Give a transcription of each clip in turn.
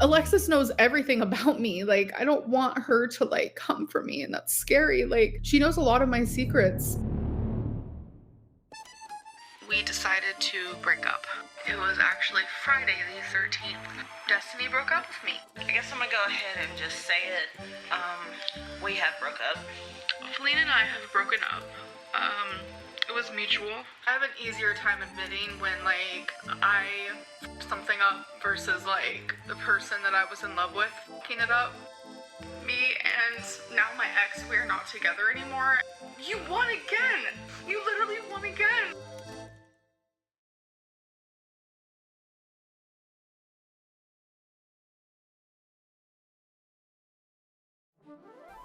Alexis knows everything about me. Like, I don't want her to like come for me, and that's scary. Like, she knows a lot of my secrets. We decided to break up. It was actually Friday the 13th. Destiny broke up with me. I guess I'm gonna go ahead and just say it. We have broke up. Feline and I have broken up. It was mutual. I have an easier time admitting when, like, I f***ed something up versus, like, the person that I was in love with f***ing it up. Me and now my ex, we're not together anymore. You won again! You literally won again!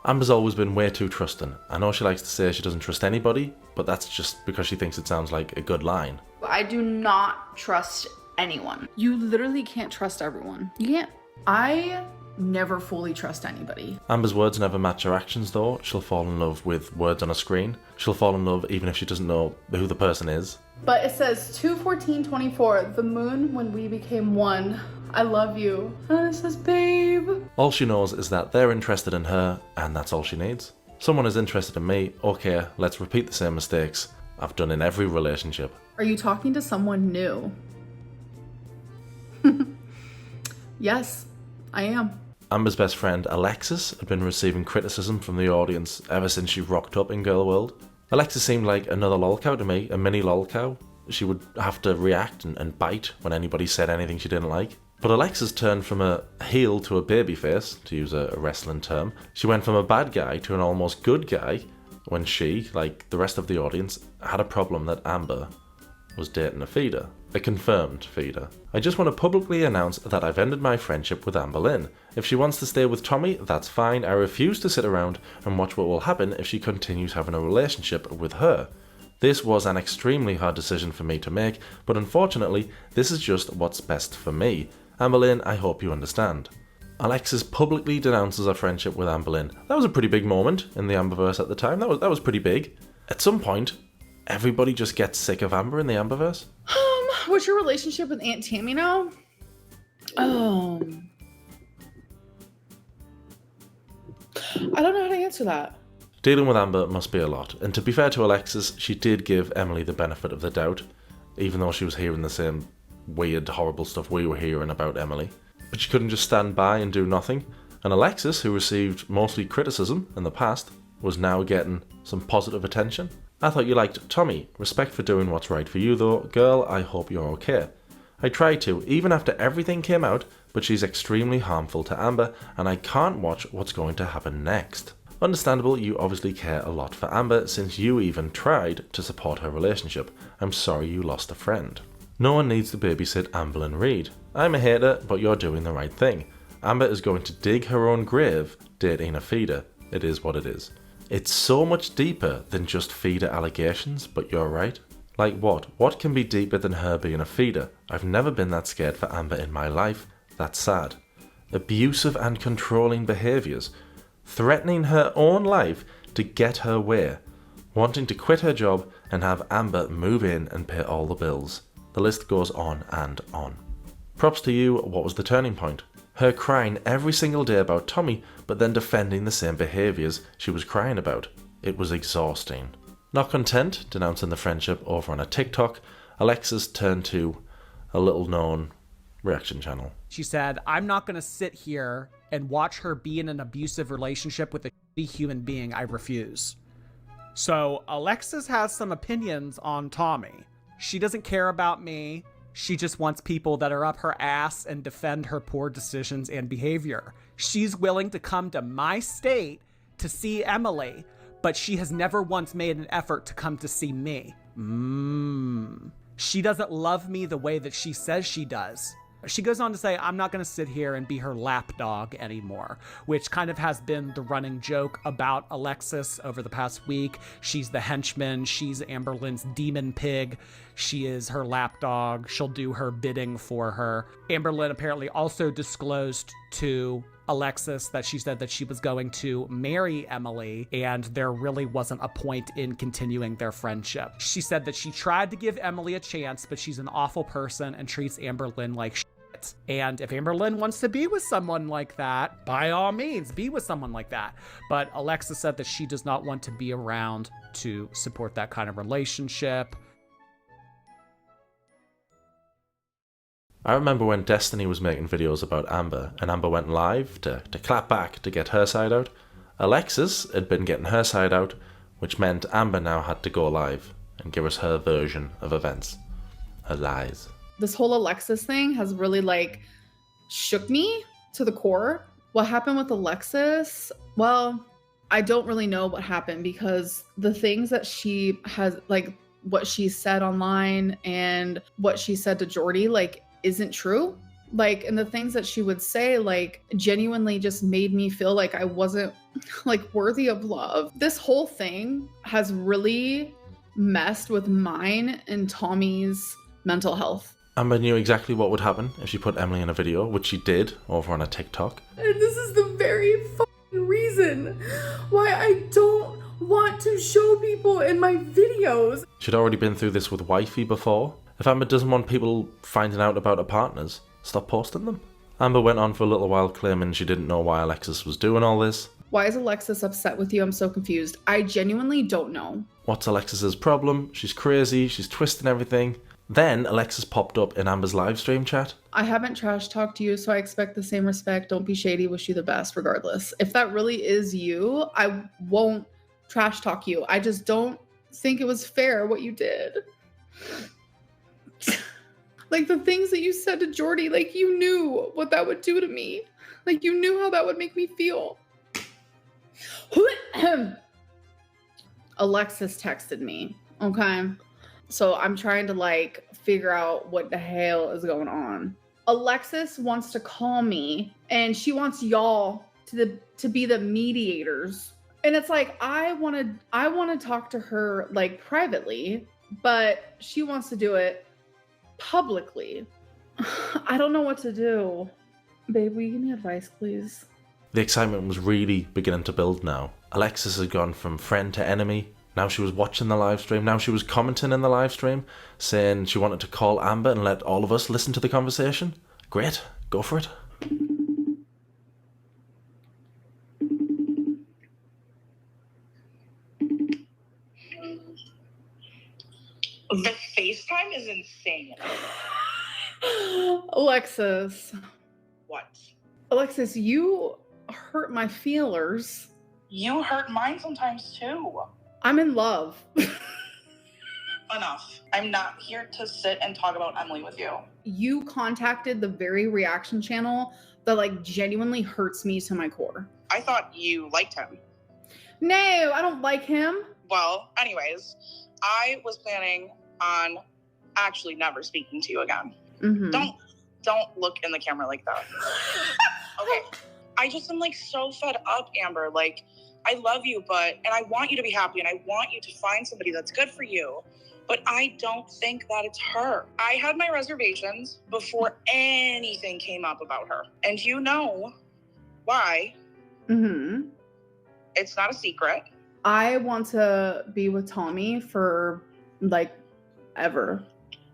Amber's always been way too trusting. I know she likes to say she doesn't trust anybody, but that's just because she thinks it sounds like a good line. I do not trust anyone. You literally can't trust everyone. You can't. I never fully trust anybody. Amber's words never match her actions though. She'll fall in love with words on a screen. She'll fall in love even if she doesn't know who the person is. But it says 2/14/24, the moon when we became one. I love you. And it says, babe. All she knows is that they're interested in her, and that's all she needs. Someone is interested in me, okay, let's repeat the same mistakes I've done in every relationship. Are you talking to someone new? Yes, I am. Amber's best friend, Alexis, had been receiving criticism from the audience ever since she rocked up in Girl World. Alexis seemed like another LOLcow to me, a mini LOLcow. She would have to react and bite when anybody said anything she didn't like. But Alexis turned from a heel to a babyface, to use a wrestling term. She went from a bad guy to an almost good guy when she, like the rest of the audience, had a problem that Amber was dating a feeder. A confirmed feeder. I just want to publicly announce that I've ended my friendship with Amberlynn. If she wants to stay with Tommy, that's fine. I refuse to sit around and watch what will happen if she continues having a relationship with her. This was an extremely hard decision for me to make, but unfortunately, this is just what's best for me. Amberlynn, I hope you understand. Alexis publicly denounces her friendship with Amberlynn. That was a pretty big moment in the Amberverse at the time. That was pretty big. At some point, everybody just gets sick of Amber in the Amberverse. What's your relationship with Aunt Tammy now? I don't know how to answer that. Dealing with Amber must be a lot, and to be fair to Alexis, she did give Emily the benefit of the doubt, even though she was hearing the same weird, horrible stuff we were hearing about Emily. But she couldn't just stand by and do nothing, and Alexis, who received mostly criticism in the past, was now getting some positive attention. I thought you liked Tommy. Respect for doing what's right for you though. Girl, I hope you're okay. I tried to, even after everything came out, but she's extremely harmful to Amber, and I can't watch what's going to happen next. Understandable, you obviously care a lot for Amber, since you even tried to support her relationship. I'm sorry you lost a friend. No one needs to babysit Amberlynn Reid. I'm a hater, but you're doing the right thing. Amber is going to dig her own grave dating a feeder. It is what it is. It's so much deeper than just feeder allegations, but you're right. Like what? What can be deeper than her being a feeder? I've never been that scared for Amber in my life. That's sad. Abusive and controlling behaviours. Threatening her own life to get her way. Wanting to quit her job and have Amber move in and pay all the bills. The list goes on and on. Props to you, what was the turning point? Her crying every single day about Tommy, but then defending the same behaviours she was crying about. It was exhausting. Not content, denouncing the friendship over on a TikTok, Alexis turned to a little known reaction channel. She said, I'm not going to sit here and watch her be in an abusive relationship with a shitty human being. I refuse. So Alexis has some opinions on Tommy. She doesn't care about me. She just wants people that are up her ass and defend her poor decisions and behavior. She's willing to come to my state to see Emily, but she has never once made an effort to come to see me. She doesn't love me the way that she says she does. She goes on to say, I'm not going to sit here and be her lapdog anymore, which kind of has been the running joke about Alexis over the past week. She's the henchman. She's Amberlynn's demon pig. She is her lapdog. She'll do her bidding for her. Amberlynn apparently also disclosed to Alexis that she said that she was going to marry Emily, and there really wasn't a point in continuing their friendship. She said that she tried to give Emily a chance, but she's an awful person and treats Amberlynn like shit. it. And if Amberlynn wants to be with someone like that, by all means, be with someone like that. But Alexis said that she does not want to be around to support that kind of relationship. I remember when Destiny was making videos about Amber, and Amber went live to clap back to get her side out. Alexis had been getting her side out, which meant Amber now had to go live and give us her version of events. Her lies. This whole Alexis thing has really like shook me to the core. What happened with Alexis? Well, I don't really know what happened because the things that she has, like what she said online and what she said to Jordy, like isn't true. Like, and the things that she would say, like genuinely just made me feel like I wasn't like worthy of love. This whole thing has really messed with mine and Tommy's mental health. Amber knew exactly what would happen if she put Emily in a video, which she did over on a TikTok. And this is the very fucking reason why I don't want to show people in my videos. She'd already been through this with Wifey before. If Amber doesn't want people finding out about her partners, stop posting them. Amber went on for a little while claiming she didn't know why Alexis was doing all this. Why is Alexis upset with you? I'm so confused. I genuinely don't know. What's Alexis's problem? She's crazy, she's twisting everything. Then Alexis popped up in Amber's live stream chat. I haven't trash talked you, so I expect the same respect. Don't be shady. Wish you the best regardless. If that really is you, I won't trash talk you. I just don't think it was fair what you did. Like the things that you said to Jordy, like you knew what that would do to me. Like you knew how that would make me feel. Alexis texted me, okay? So I'm trying to like figure out what the hell is going on. Alexis wants to call me and she wants y'all to be the mediators. And it's like I want to talk to her like privately, but she wants to do it publicly. I don't know what to do. Babe, will you give me advice, please? The excitement was really beginning to build now. Alexis had gone from friend to enemy. Now she was watching the live stream. Now she was commenting in the live stream, saying she wanted to call Amber and let all of us listen to the conversation. Great, go for it. The FaceTime is insane. Alexis. What? Alexis, you hurt my feelers. You hurt mine sometimes too. I'm in love. Enough. I'm not here to sit and talk about Emily with you. You contacted the very reaction channel that like genuinely hurts me to my core. I thought you liked him. No, I don't like him. Well, anyways, I was planning on actually never speaking to you again. Mm-hmm. Don't look in the camera like that. Okay. I just am like so fed up, Amber. Like, I love you, and I want you to be happy and I want you to find somebody that's good for you. But I don't think that it's her. I had my reservations before anything came up about her. And you know why. Mm-hmm. It's not a secret. I want to be with Tommy for like ever.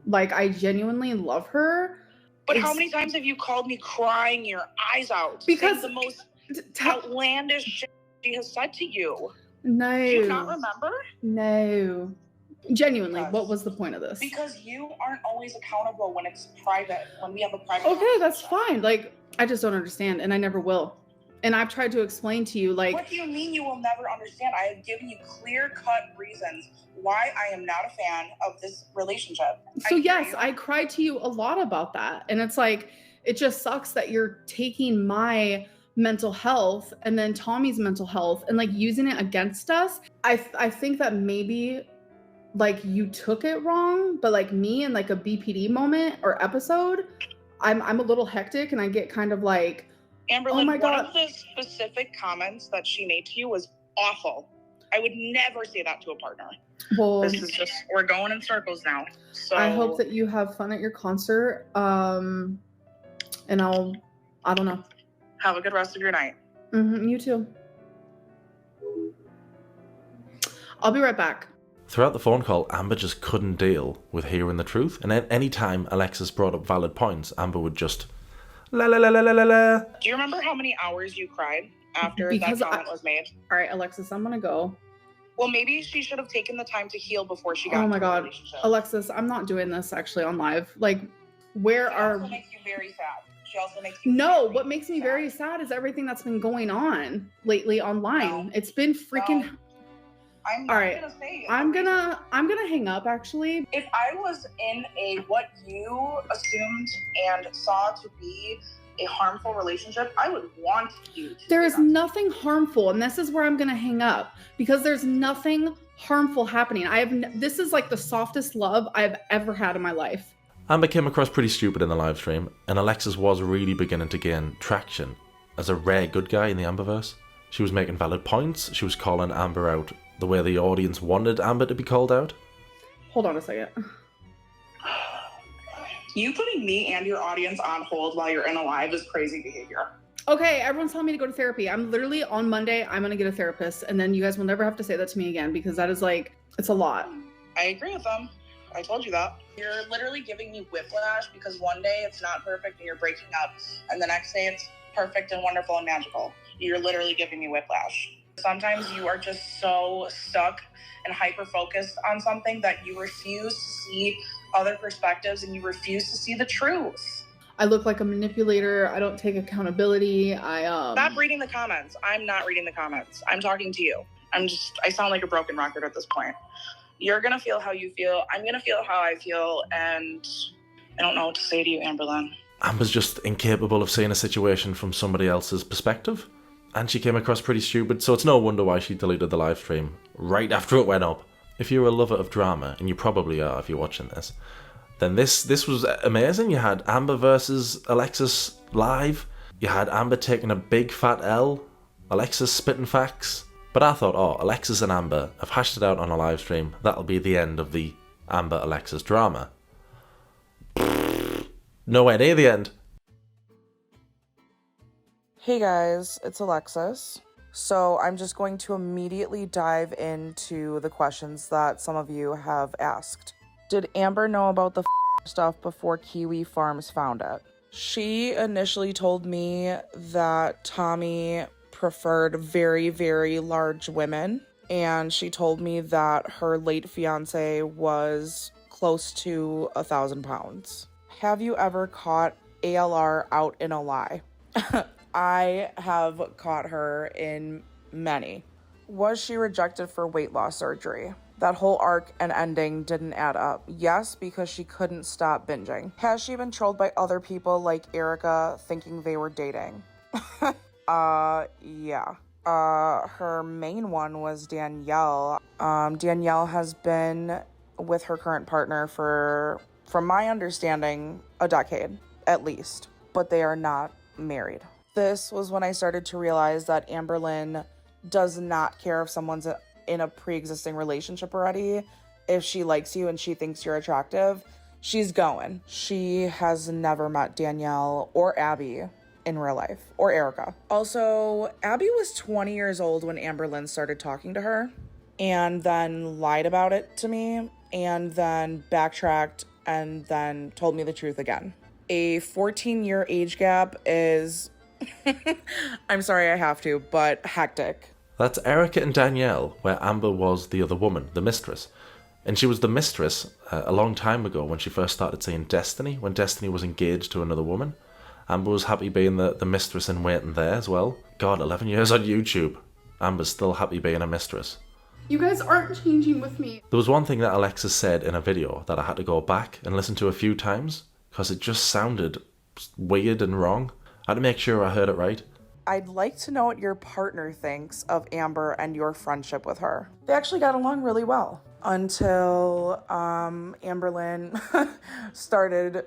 Like I genuinely love her. But how many times have you called me crying your eyes out? Because the most outlandish shit she has said to you. No. Do you not remember? No. Genuinely, what was the point of this? Because you aren't always accountable when it's private, when we have a private Okay, that's fine. Like, I just don't understand, and I never will. And I've tried to explain to you, like... What do you mean you will never understand? I have given you clear-cut reasons why I am not a fan of this relationship. So yes, I cried to you a lot about that. And it's like, it just sucks that you're taking my mental health and then Tommy's mental health and like using it against us. I think that maybe like you took it wrong, but like me in like a BPD moment or episode, I'm a little hectic and I get kind of like, Amberlynn, oh my God. One of the specific comments that she made to you was awful. I would never say that to a partner. Well, this is just, we're going in circles now. So I hope that you have fun at your concert. And I don't know. Have a good rest of your night. Mm-hmm, you too. I'll be right back. Throughout the phone call, Amber just couldn't deal with hearing the truth. And at any time Alexis brought up valid points, Amber would just La la la la la la la. Do you remember how many hours you cried after Because that comment was made? All right, Alexis, I'm gonna go. Well, maybe she should have taken the time to heal before she got Oh my into a God, relationship. Alexis, I'm not doing this actually on live. Like, where She are? also makes you very sad. She also makes you No, very what makes me very sad is everything that's been going on lately online. No. It's been freaking. No. I'm not All right, gonna say it. I'm gonna hang up actually. If I was in a what you assumed and saw to be a harmful relationship, I would want you to. There is nothing harmful, and this is where I'm gonna hang up because there's nothing harmful happening. This is like the softest love I've ever had in my life. Amber came across pretty stupid in the live stream, and Alexis was really beginning to gain traction as a rare good guy in the Amberverse. She was making valid points, she was calling Amber out the way the audience wanted Amber to be called out. Hold on a second. You putting me and your audience on hold while you're in a live is crazy behavior. Okay, everyone's telling me to go to therapy. I'm literally on Monday, I'm gonna get a therapist, and then you guys will never have to say that to me again because that is like, it's a lot. I agree with them. I told you that. You're literally giving me whiplash because one day it's not perfect and you're breaking up, and the next day it's perfect and wonderful and magical. You're literally giving me whiplash. Sometimes you are just so stuck and hyper-focused on something that you refuse to see other perspectives and you refuse to see the truth. I look like a manipulator. I don't take accountability. Stop reading the comments. I'm not reading the comments. I'm talking to you. I sound like a broken record at this point. You're gonna feel how you feel. I'm gonna feel how I feel, and I don't know what to say to you, Amberlynn. Amber's just incapable of seeing a situation from somebody else's perspective, and she came across pretty stupid, so it's no wonder why she deleted the live stream right after it went up. If you're a lover of drama, and you probably are if you're watching this, then this was amazing. You had Amber versus Alexis live. You had Amber taking a big fat L, Alexis spitting facts. But I thought, oh, Alexis and Amber have hashed it out on a live stream. That'll be the end of the Amber-Alexis drama. Nowhere near the end. Hey guys, it's Alexis. So I'm just going to immediately dive into the questions that some of you have asked. Did Amber know about the stuff before Kiwi Farms found it? She initially told me that Tommy preferred very, very large women, and she told me that her late fiance was close to 1,000 pounds. Have you ever caught ALR out in a lie? I have caught her in many. Was she rejected for weight loss surgery? That whole arc and ending didn't add up. Yes, because she couldn't stop binging. Has she been trolled by other people like Erica thinking they were dating? Yeah. Her main one was Danielle. Danielle has been with her current partner for, from my understanding, a decade, at least. But they are not married. This was when I started to realize that Amberlynn does not care if someone's in a pre-existing relationship already. If she likes you and she thinks you're attractive, she's going. She has never met Danielle or Abby in real life, or Erica. Also, Abby was 20 years old when Amberlynn started talking to her, and then lied about it to me, and then backtracked, and then told me the truth again. A 14-year age gap is, I'm sorry I have to, but hectic. That's Erica and Danielle, where Amber was the other woman, the mistress. And she was the mistress a long time ago when she first started seeing Destiny, when Destiny was engaged to another woman. Amber was happy being the mistress in waiting there as well. God, 11 years on YouTube. Amber's still happy being a mistress. You guys aren't changing with me. There was one thing that Alexis said in a video that I had to go back and listen to a few times because it just sounded weird and wrong. I had to make sure I heard it right. I'd like to know what your partner thinks of Amber and your friendship with her. They actually got along really well until Amberlynn started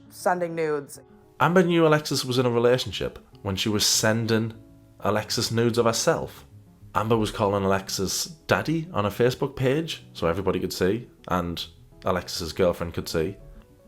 sending nudes. Amber knew Alexis was in a relationship when she was sending Alexis nudes of herself. Amber was calling Alexis daddy on her Facebook page so everybody could see, and Alexis's girlfriend could see.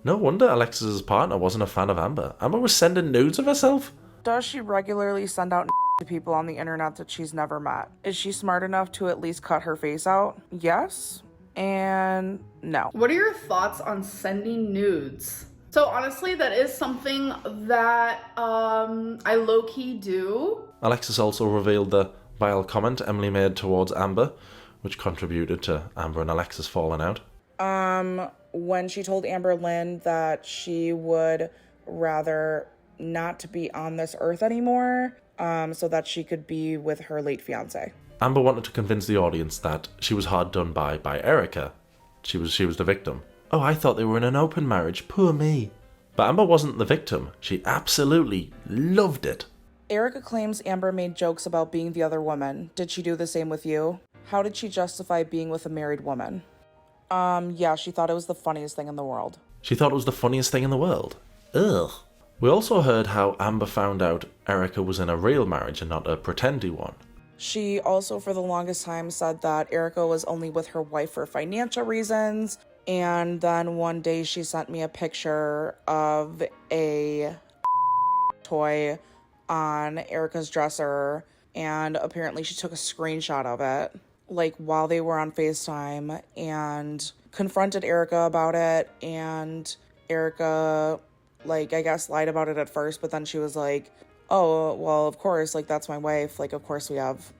No wonder Alexis's partner wasn't a fan of Amber. Amber was sending nudes of herself. Does she regularly send out to people on the internet that she's never met? Is she smart enough to at least cut her face out? Yes and no. What are your thoughts on sending nudes? So honestly, that is something that I low-key do. Alexis also revealed the vile comment Emily made towards Amber, which contributed to Amber and Alexis falling out. When she told Amberlynn that she would rather not to be on this earth anymore, so that she could be with her late fiance. Amber wanted to convince the audience that she was hard done by Erica. She was the victim. Oh, I thought they were in an open marriage. Poor me. But Amber wasn't the victim. She absolutely loved it. Erica claims Amber made jokes about being the other woman. Did she do the same with you? How did she justify being with a married woman? Yeah, she thought it was the funniest thing in the world. She thought it was the funniest thing in the world. Ugh. We also heard how Amber found out Erica was in a real marriage and not a pretendy one. She also, for the longest time, said that Erica was only with her wife for financial reasons. And then one day she sent me a picture of a toy on Erica's dresser. And apparently she took a screenshot of it, like, while they were on FaceTime, and confronted Erica about it. And Erica, like, I guess lied about it at first, but then she was like, oh, well, of course, like, that's my wife. Like, of course we have.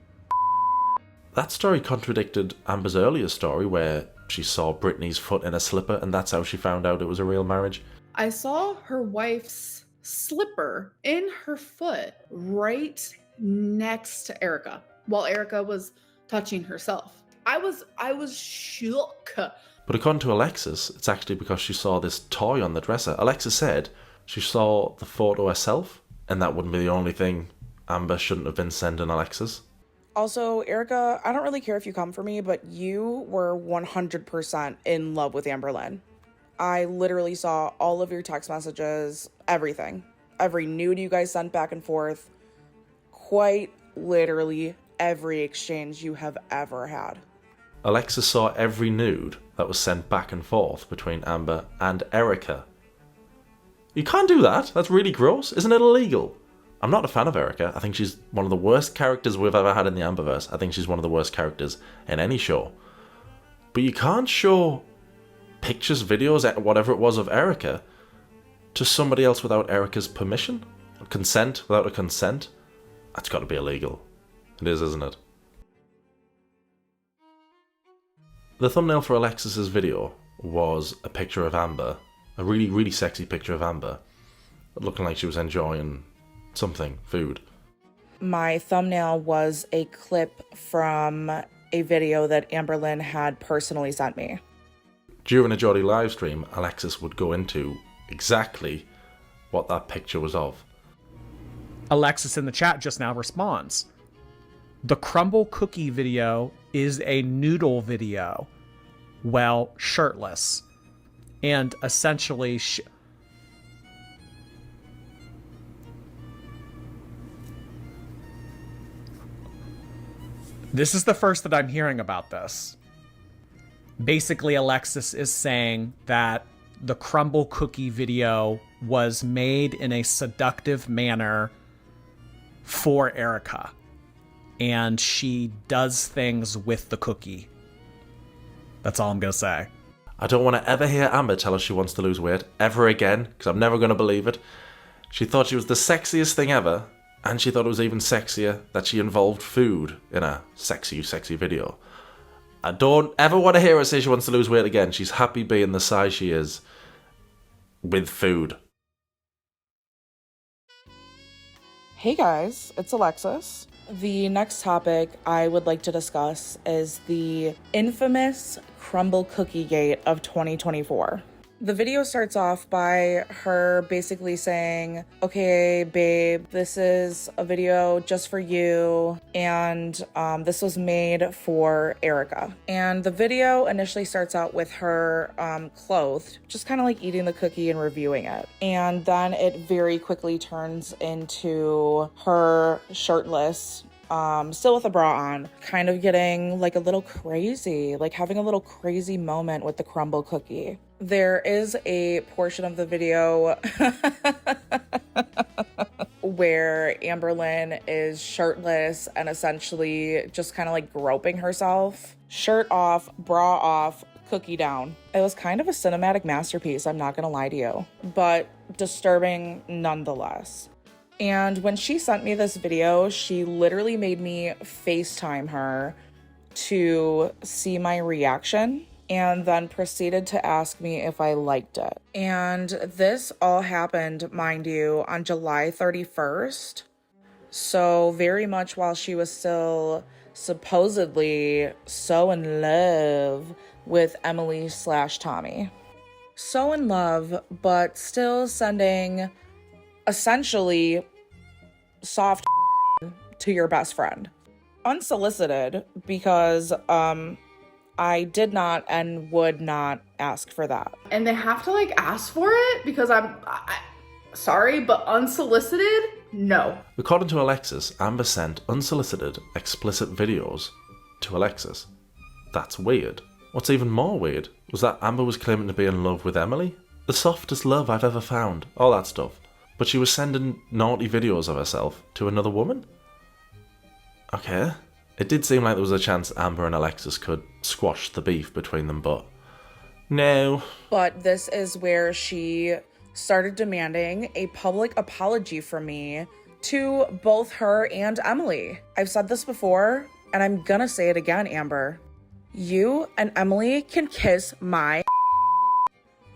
That story contradicted Amber's earlier story where she saw Britney's foot in a slipper and that's how she found out it was a real marriage. I saw her wife's slipper in her foot right next to Erica while Erica was touching herself. I was shook. But according to Alexis, it's actually because she saw this toy on the dresser. Alexis said she saw the photo herself, and that wouldn't be the only thing Amber shouldn't have been sending Alexis. Also, Erica, I don't really care if you come for me, but you were 100% in love with Amberlynn. I literally saw all of your text messages, everything. Every nude you guys sent back and forth. Quite literally every exchange you have ever had. Alexis saw every nude that was sent back and forth between Amber and Erica. You can't do that. That's really gross. Isn't it illegal? I'm not a fan of Erica. I think she's one of the worst characters we've ever had in the Amberverse. I think she's one of the worst characters in any show. But you can't show pictures, videos, whatever it was of Erica to somebody else without Erica's permission? Consent, without a consent? That's got to be illegal. It is, isn't it? The thumbnail for Alexis's video was a picture of Amber, a really, really sexy picture of Amber, looking like she was enjoying something, food. My thumbnail was a clip from a video that Amberlynn had personally sent me. During a Geordie live stream, Alexis would go into exactly what that picture was of. Alexis in the chat just now responds. The crumble cookie video is a noodle video. Well, shirtless. And essentially... This is the first that I'm hearing about this. Basically, Alexis is saying that the crumble cookie video was made in a seductive manner for Erica. And she does things with the cookie. That's all I'm going to say. I don't want to ever hear Amber tell us she wants to lose weight ever again, because I'm never going to believe it. She thought she was the sexiest thing ever, and she thought it was even sexier that she involved food in a sexy, sexy video. I don't ever want to hear her say she wants to lose weight again. She's happy being the size she is with food. Hey guys, it's Alexis. The next topic I would like to discuss is the infamous crumble cookie gate of 2024. The video starts off by her basically saying, okay, babe, this is a video just for you, and this was made for Erica. And the video initially starts out with her clothed, just kind of like eating the cookie and reviewing it. And then it very quickly turns into her shirtless, still with a bra on, kind of getting like a little crazy, like having a little crazy moment with the crumble cookie. There is a portion of the video where Amberlynn is shirtless and essentially just kind of like groping herself. Shirt off, bra off, cookie down. It was kind of a cinematic masterpiece, I'm not gonna lie to you, but disturbing nonetheless. And when she sent me this video, she literally made me FaceTime her to see my reaction and then proceeded to ask me if I liked it. And this all happened, mind you, on July 31st. So very much while she was still supposedly so in love with Emily/Tommy. So in love, but still sending essentially soft to your best friend. Unsolicited, because I did not and would not ask for that. And they have to like ask for it because I'm sorry, but unsolicited, no. According to Alexis, Amber sent unsolicited, explicit videos to Alexis. That's weird. What's even more weird was that Amber was claiming to be in love with Emily. The softest love I've ever found, all that stuff. But she was sending naughty videos of herself to another woman? Okay. It did seem like there was a chance Amber and Alexis could squash the beef between them, but no. But this is where she started demanding a public apology from me to both her and Emily. I've said this before, and I'm gonna say it again, Amber. You and Emily can kiss my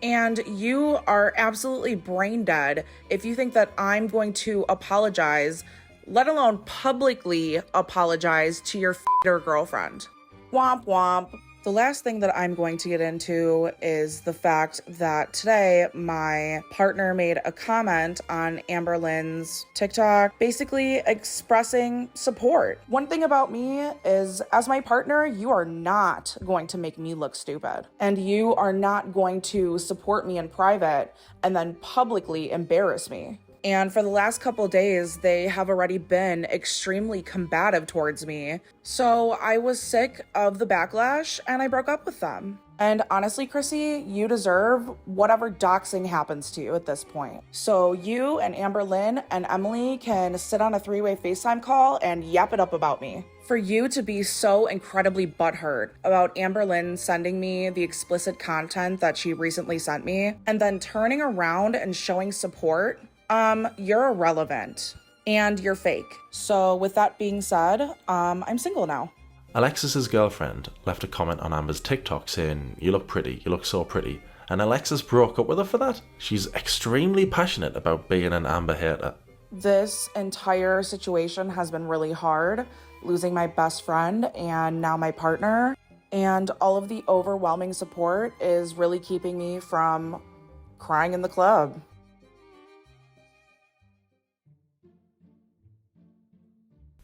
and you are absolutely brain dead if you think that I'm going to apologize, let alone publicly apologize to your girlfriend. Womp womp. The last thing that I'm going to get into is the fact that today my partner made a comment on Amberlynn's TikTok, basically expressing support. One thing about me is, as my partner, you are not going to make me look stupid. And you are not going to support me in private and then publicly embarrass me. And for the last couple days, they have already been extremely combative towards me. So I was sick of the backlash and I broke up with them. And honestly, Chrissy, you deserve whatever doxing happens to you at this point. So you and Amberlynn and Emily can sit on a 3-way FaceTime call and yap it up about me. For you to be so incredibly butthurt about Amberlynn sending me the explicit content that she recently sent me, and then turning around and showing support, you're irrelevant and you're fake. So with that being said, I'm single now. Alexis's girlfriend left a comment on Amber's TikTok saying, "You look pretty, you look so pretty." And Alexis broke up with her for that. She's extremely passionate about being an Amber hater. This entire situation has been really hard, losing my best friend and now my partner. And all of the overwhelming support is really keeping me from crying in the club.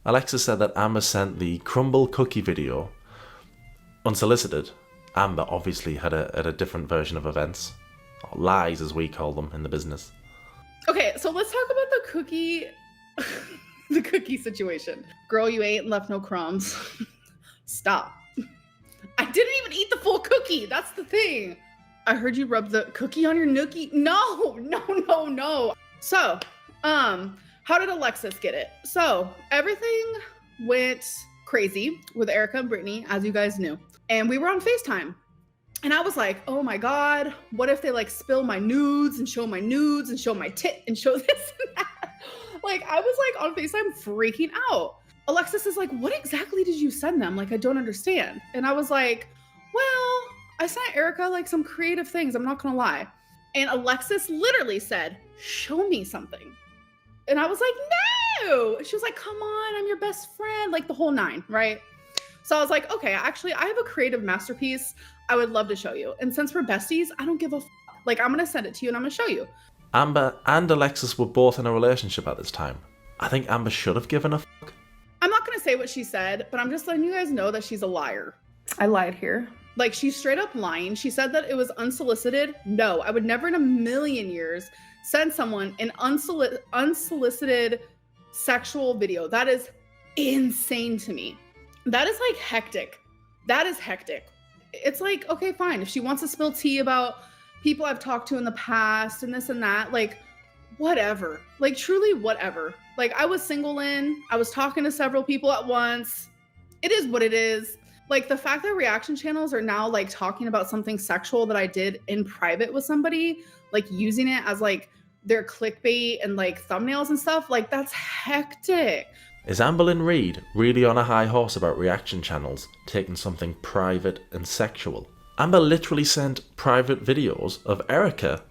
Alexis said that Amber sent the crumble cookie video unsolicited. Amber obviously had a different version of events, or lies as we call them in the business. Okay, so let's talk about the cookie, the cookie situation. Girl, you ate and left no crumbs. Stop. I didn't even eat the full cookie. That's the thing. I heard you rub the cookie on your nookie. No. So, how did Alexis get it? So everything went crazy with Erica and Britney, as you guys knew. And we were on FaceTime. And I was like, oh my God, what if they like spill my nudes and show my nudes and show my tit and show this and that? Like, I was like on FaceTime freaking out. Alexis is like, what exactly did you send them? Like, I don't understand. And I was like, well, I sent Erica like some creative things. I'm not gonna lie. And Alexis literally said, show me something. And I was like, no. She was like, come on, I'm your best friend. Like the whole 9, right? So I was like, okay, actually, I have a creative masterpiece I would love to show you. And since we're besties, I don't give a like, I'm going to send it to you and I'm going to show you. Amber and Alexis were both in a relationship at this time. I think Amber should have given a fuck. I'm not going to say what she said, but I'm just letting you guys know that she's a liar. I lied here. Like, she's straight up lying. She said that it was unsolicited. No, I would never in a million years send someone an unsolicited sexual video. That is insane to me. That is like hectic. That is hectic. It's like, okay, fine. If she wants to spill tea about people I've talked to in the past and this and that, like, whatever. Like, truly whatever. Like, I was single I was talking to several people at once. It is what it is. Like the fact that reaction channels are now like talking about something sexual that I did in private with somebody, like using it as like their clickbait and like thumbnails and stuff, like that's hectic. Is Amberlynn Reid really on a high horse about reaction channels taking something private and sexual? Amber literally sent private videos of Erica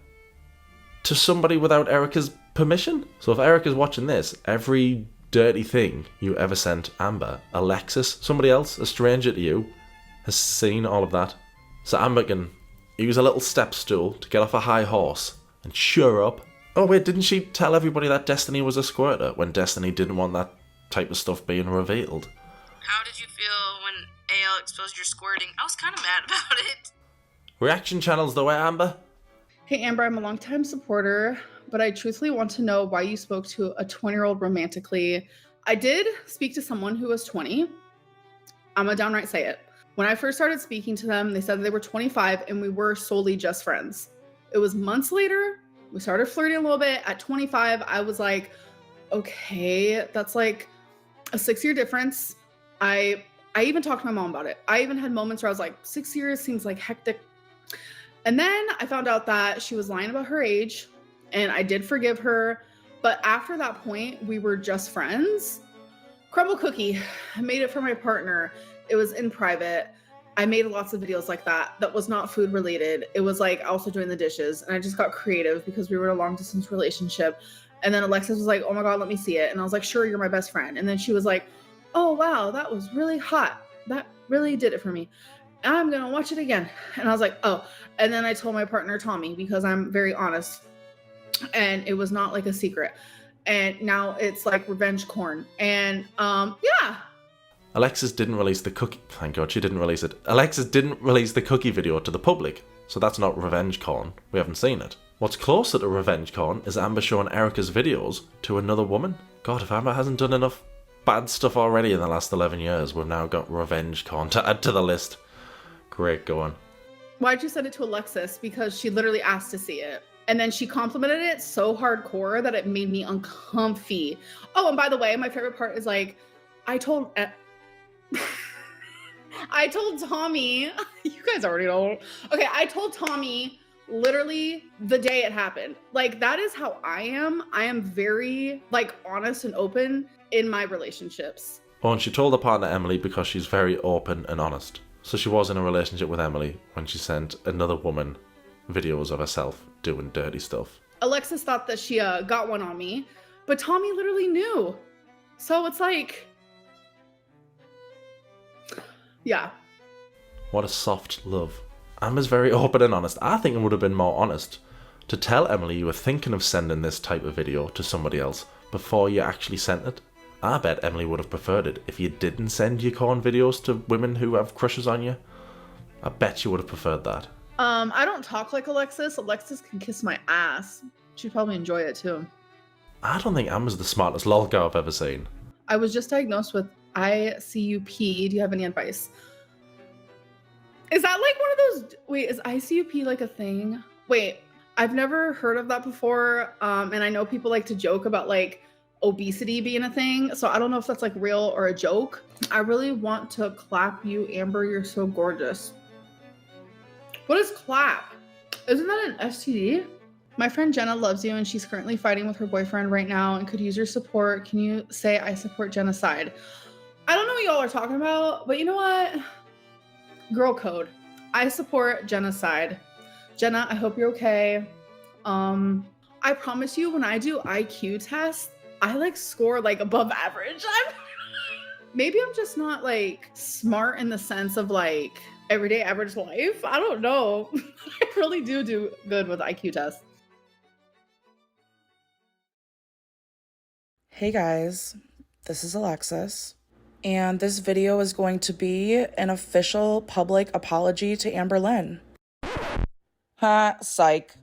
to somebody without Erica's permission. So if Erica's watching this, every dirty thing you ever sent Amber, Alexis, somebody else, a stranger to you, has seen all of that. So Amber can use a little step stool to get off a high horse and cheer up. Oh wait, didn't she tell everybody that Destiny was a squirter when Destiny didn't want that type of stuff being revealed? How did you feel when AL exposed your squirting? I was kind of mad about it. Reaction channels though, Amber? Hey Amber, I'm a longtime supporter, but I truthfully want to know why you spoke to a 20-year-old romantically. I did speak to someone who was 20. I'm gonna downright say it. When I first started speaking to them, they said they were 25 and we were solely just friends. It was months later, we started flirting a little bit. At 25, I was like, okay, that's like a 6-year difference. I even talked to my mom about it. I even had moments where I was like, 6 years seems like hectic. And then I found out that she was lying about her age, and I did forgive her. But after that point, we were just friends. Crumble cookie, I made it for my partner. It was in private. I made lots of videos like that. That was not food related. It was like also doing the dishes. And I just got creative because we were in a long distance relationship. And then Alexis was like, oh my God, let me see it. And I was like, sure, you're my best friend. And then she was like, oh, wow, that was really hot. That really did it for me. I'm going to watch it again. And I was like, oh. And then I told my partner, Tommy, because I'm very honest. And it was not like a secret. And now it's like revenge corn. And yeah. Alexis didn't release the cookie. Thank God she didn't release it. Alexis didn't release the cookie video to the public. So that's not revenge corn. We haven't seen it. What's closer to revenge corn is Amber showing Erica's videos to another woman. God, if Amber hasn't done enough bad stuff already in the last 11 years, we've now got revenge corn to add to the list. Great going. Why'd you send it to Alexis? Because she literally asked to see it. And then she complimented it so hardcore that it made me uncomfy. Oh, and by the way, my favorite part is like, I told Tommy, you guys already know. Okay, I told Tommy literally the day it happened. Like, that is how I am. I am very like honest and open in my relationships. Oh, and she told her partner Emily because she's very open and honest. So she was in a relationship with Emily when she sent another woman videos of herself doing dirty stuff. Alexis thought that she got one on me, but Tommy literally knew. So it's like, yeah. What a soft love. Amber's very open and honest. I think it would have been more honest to tell Emily you were thinking of sending this type of video to somebody else before you actually sent it. I bet Emily would have preferred it if you didn't send your corn videos to women who have crushes on you. I bet you would have preferred that. I don't talk like Alexis. Alexis can kiss my ass. She'd probably enjoy it too. I don't think Amber's the smartest LOLcow I've ever seen. I was just diagnosed with ICUP. Do you have any advice? Is that like one of those... Wait, is ICUP like a thing? Wait, I've never heard of that before. And I know people like to joke about like obesity being a thing. So I don't know if that's like real or a joke. I really want to clap you, Amber. You're so gorgeous. What is clap? Isn't that an STD? My friend Jenna loves you and she's currently fighting with her boyfriend right now and could use your support. Can you say I support genocide? I don't know what y'all are talking about, but you know what? Girl code. I support genocide. Jenna, I hope you're okay. I promise you when I do IQ tests, I like score like above average. Maybe I'm just not like smart in the sense of like everyday average life. I don't know. I really do good with IQ tests. Hey guys, this is Alexis, and this video is going to be an official public apology to Amberlynn. Ha, psych.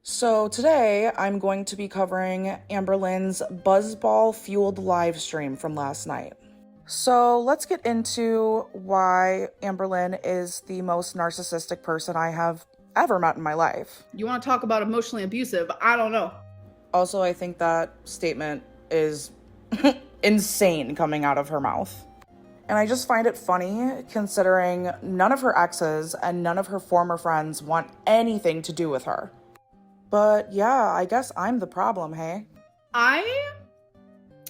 So today I'm going to be covering Amberlynn's buzzball-fueled live stream from last night. So let's get into why Amberlynn is the most narcissistic person I have ever met in my life. You want to talk about emotionally abusive? I don't know. Also, I think that statement is insane coming out of her mouth. And I just find it funny considering none of her exes and none of her former friends want anything to do with her. But yeah, I guess I'm the problem, hey? I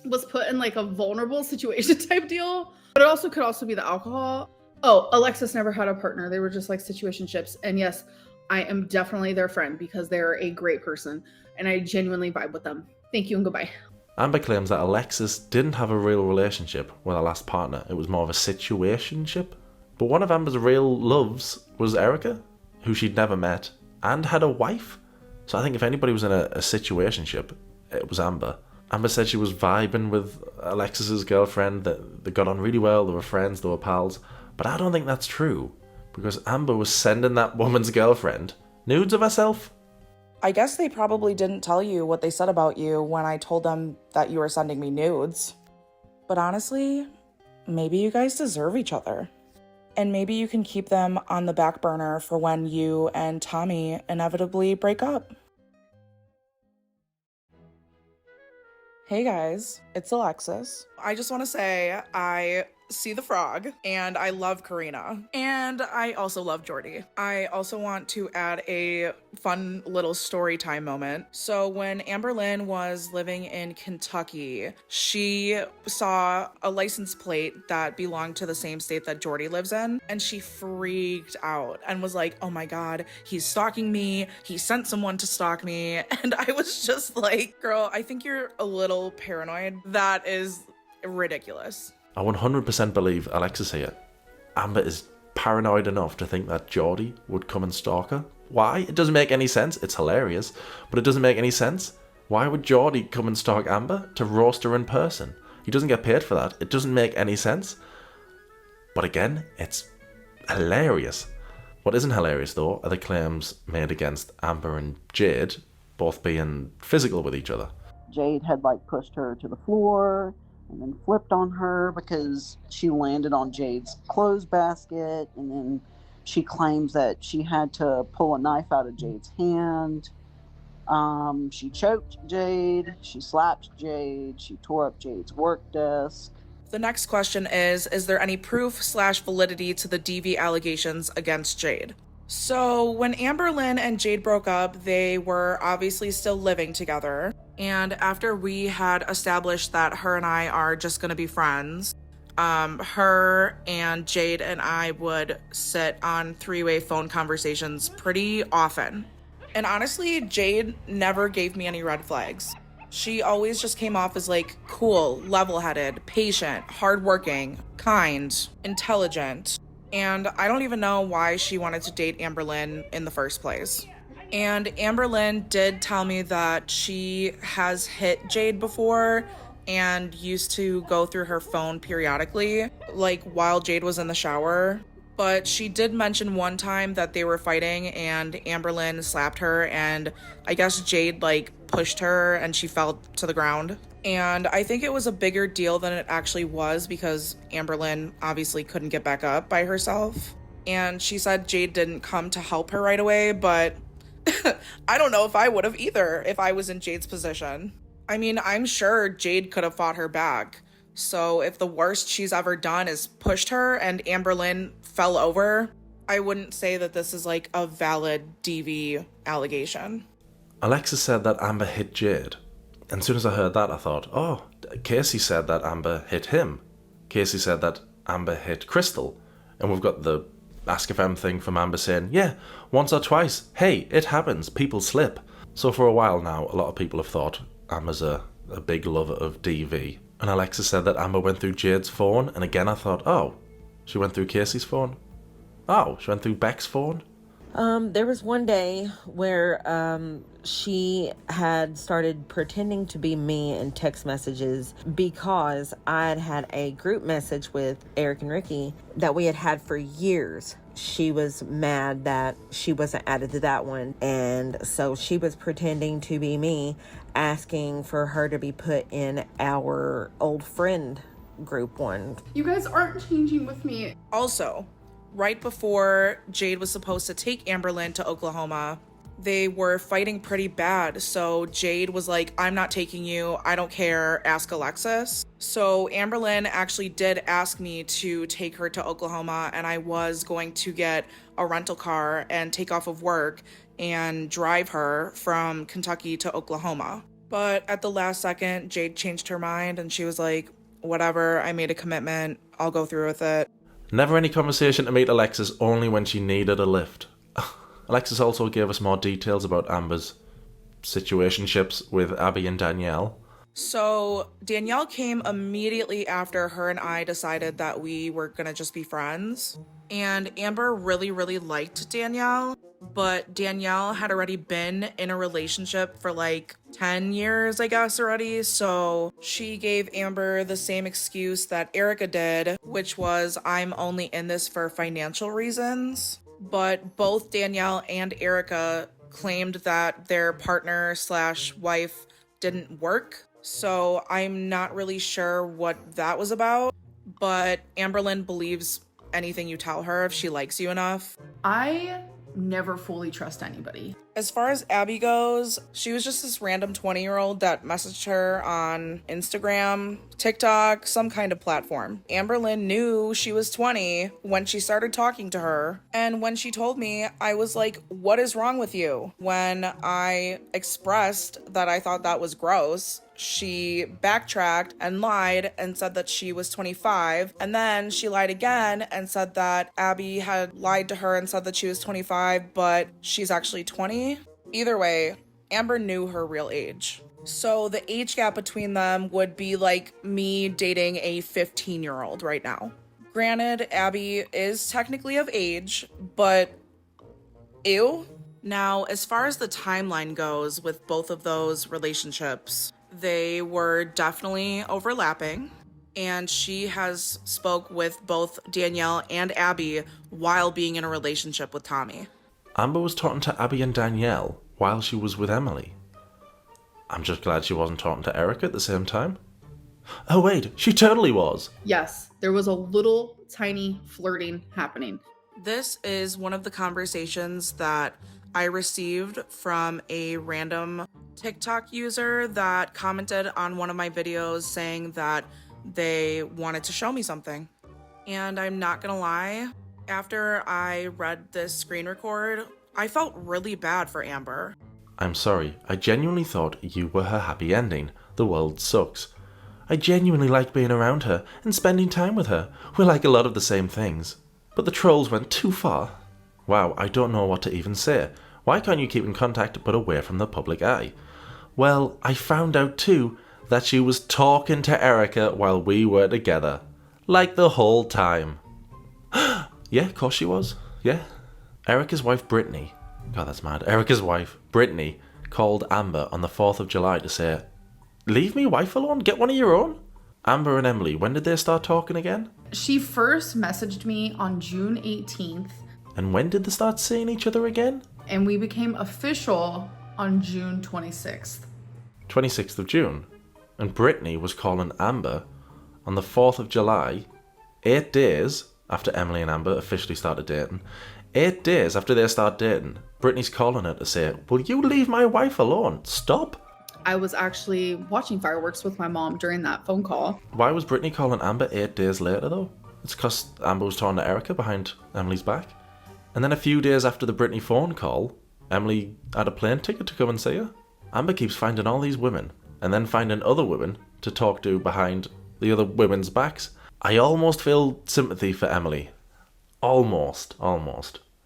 was put in like a vulnerable situation type deal, but it also could also be the alcohol. Oh, Alexis never had a partner. They were just like situationships. And yes, I am definitely their friend because they're a great person and I genuinely vibe with them. Thank you and goodbye. Amber claims that Alexis didn't have a real relationship with her last partner. It was more of a situationship. But one of Amber's real loves was Erica, who she'd never met and had a wife. So I think if anybody was in a situationship, it was Amber. Amber said she was vibing with Alexis's girlfriend, that they got on really well, they were friends, they were pals. But I don't think that's true, because Amber was sending that woman's girlfriend nudes of herself. I guess they probably didn't tell you what they said about you when I told them that you were sending me nudes. But honestly, maybe you guys deserve each other. And maybe you can keep them on the back burner for when you and Tommy inevitably break up. Hey guys, it's Alexis. I just want to say I see the frog and I love Karina and I also love Jordy. I also want to add a fun little story time moment. So when Amberlynn was living in Kentucky, she saw a license plate that belonged to the same state that Jordy lives in, and she freaked out and was like, oh my god, he's stalking me, he sent someone to stalk me. And I was just like, girl, I think you're a little paranoid. That is ridiculous. I 100% believe Alexis here. Amber is paranoid enough to think that Jordy would come and stalk her. Why? It doesn't make any sense. It's hilarious, but it doesn't make any sense. Why would Jordy come and stalk Amber? To roast her in person. He doesn't get paid for that. It doesn't make any sense. But again, it's hilarious. What isn't hilarious though are the claims made against Amber and Jade both being physical with each other. Jade had pushed her to the floor and then flipped on her because she landed on Jade's clothes basket, and then she claims that she had to pull a knife out of Jade's hand. She choked Jade, she slapped Jade, she tore up Jade's work desk. The next question is there any proof/validity to the DV allegations against Jade? So when Amberlynn and Jade broke up, they were obviously still living together. And after we had established that her and I are just gonna be friends, her and Jade and I would sit on three-way phone conversations pretty often. And honestly, Jade never gave me any red flags. She always just came off as cool, level-headed, patient, hardworking, kind, intelligent. And I don't even know why she wanted to date Amberlynn in the first place. And Amberlynn did tell me that she has hit Jade before and used to go through her phone periodically, while Jade was in the shower. But she did mention one time that they were fighting and Amberlynn slapped her, and I guess Jade pushed her and she fell to the ground. And I think it was a bigger deal than it actually was because Amberlynn obviously couldn't get back up by herself. And she said Jade didn't come to help her right away, but I don't know if I would have either if I was in Jade's position. I mean, I'm sure Jade could have fought her back. So if the worst she's ever done is pushed her and Amberlynn fell over, I wouldn't say that this is a valid DV allegation. Alexis said that Amber hit Jade. And as soon as I heard that, I thought, oh, Casey said that Amber hit him. Casey said that Amber hit Crystal. And we've got the Ask If M thing from Amber saying, yeah, once or twice. Hey, it happens. People slip. So for a while now, a lot of people have thought Amber's a big lover of DV. And Alexis said that Amber went through Jade's phone. And again, I thought, oh, she went through Casey's phone. Oh, she went through Beck's phone. There was one day where she had started pretending to be me in text messages because I'd had a group message with Eric and Ricky that we had had for years. She was mad that she wasn't added to that one, and so she was pretending to be me, asking for her to be put in our old friend group one. You guys aren't changing with me. Also, right before Jade was supposed to take Amberlynn to Oklahoma, they were fighting pretty bad. So Jade was like, I'm not taking you. I don't care. Ask Alexis. So Amberlynn actually did ask me to take her to Oklahoma, and I was going to get a rental car and take off of work and drive her from Kentucky to Oklahoma. But at the last second, Jade changed her mind and she was like, whatever, I made a commitment. I'll go through with it. Never any conversation to meet Alexis, only when she needed a lift. Alexis also gave us more details about Amber's situationships with Abby and Danielle. So Danielle came immediately after her and I decided that we were gonna just be friends. And Amber really, really liked Danielle, but Danielle had already been in a relationship for like 10 years, I guess, already. So she gave Amber the same excuse that Erica did, which was, I'm only in this for financial reasons. But both Danielle and Erica claimed that their partner/wife didn't work. So I'm not really sure what that was about, but Amberlynn believes anything you tell her if she likes you enough. I never fully trust anybody. As far as Abby goes, she was just this random 20-year-old that messaged her on Instagram, TikTok, some kind of platform. Amberlynn knew she was 20 when she started talking to her. And when she told me, I was like, what is wrong with you? When I expressed that I thought that was gross, she backtracked and lied and said that she was 25. And then she lied again and said that Abby had lied to her and said that she was 25, but she's actually 20. Either way, Amber knew her real age. So the age gap between them would be like me dating a 15-year-old right now. Granted, Abby is technically of age, but ew. Now, as far as the timeline goes with both of those relationships, they were definitely overlapping, and she has spoke with both Danielle and Abby while being in a relationship with Tommy. Amber was talking to Abby and Danielle while she was with Emily. I'm just glad she wasn't talking to Erica at the same time. Oh wait, she totally was. Yes, there was a little tiny flirting happening. This is one of the conversations that I received from a random TikTok user that commented on one of my videos saying that they wanted to show me something. And I'm not gonna lie, after I read this screen record, I felt really bad for Amber. I'm sorry, I genuinely thought you were her happy ending. The world sucks. I genuinely like being around her and spending time with her. We like a lot of the same things. But the trolls went too far. Wow, I don't know what to even say. Why can't you keep in contact but away from the public eye? Well, I found out too that she was talking to Erica while we were together. Like the whole time. Yeah, of course she was. Yeah. Erica's wife Britney. God, that's mad. Erica's wife, Britney, called Amber on the 4th of July to say, leave me wife alone, get one of your own. Amber and Emily, when did they start talking again? She first messaged me on June 18th. And when did they start seeing each other again? And we became official on June 26th. 26th of June. And Britney was calling Amber on the 4th of July, 8 days after Emily and Amber officially started dating. 8 days after they start dating, Britney's calling her to say, will you leave my wife alone? Stop. I was actually watching fireworks with my mom during that phone call. Why was Britney calling Amber 8 days later though? It's because Amber was talking to Erica behind Emily's back. And then a few days after the Britney phone call, Emily had a plane ticket to come and see her. Amber keeps finding all these women, and then finding other women to talk to behind the other women's backs. I almost feel sympathy for Emily. Almost.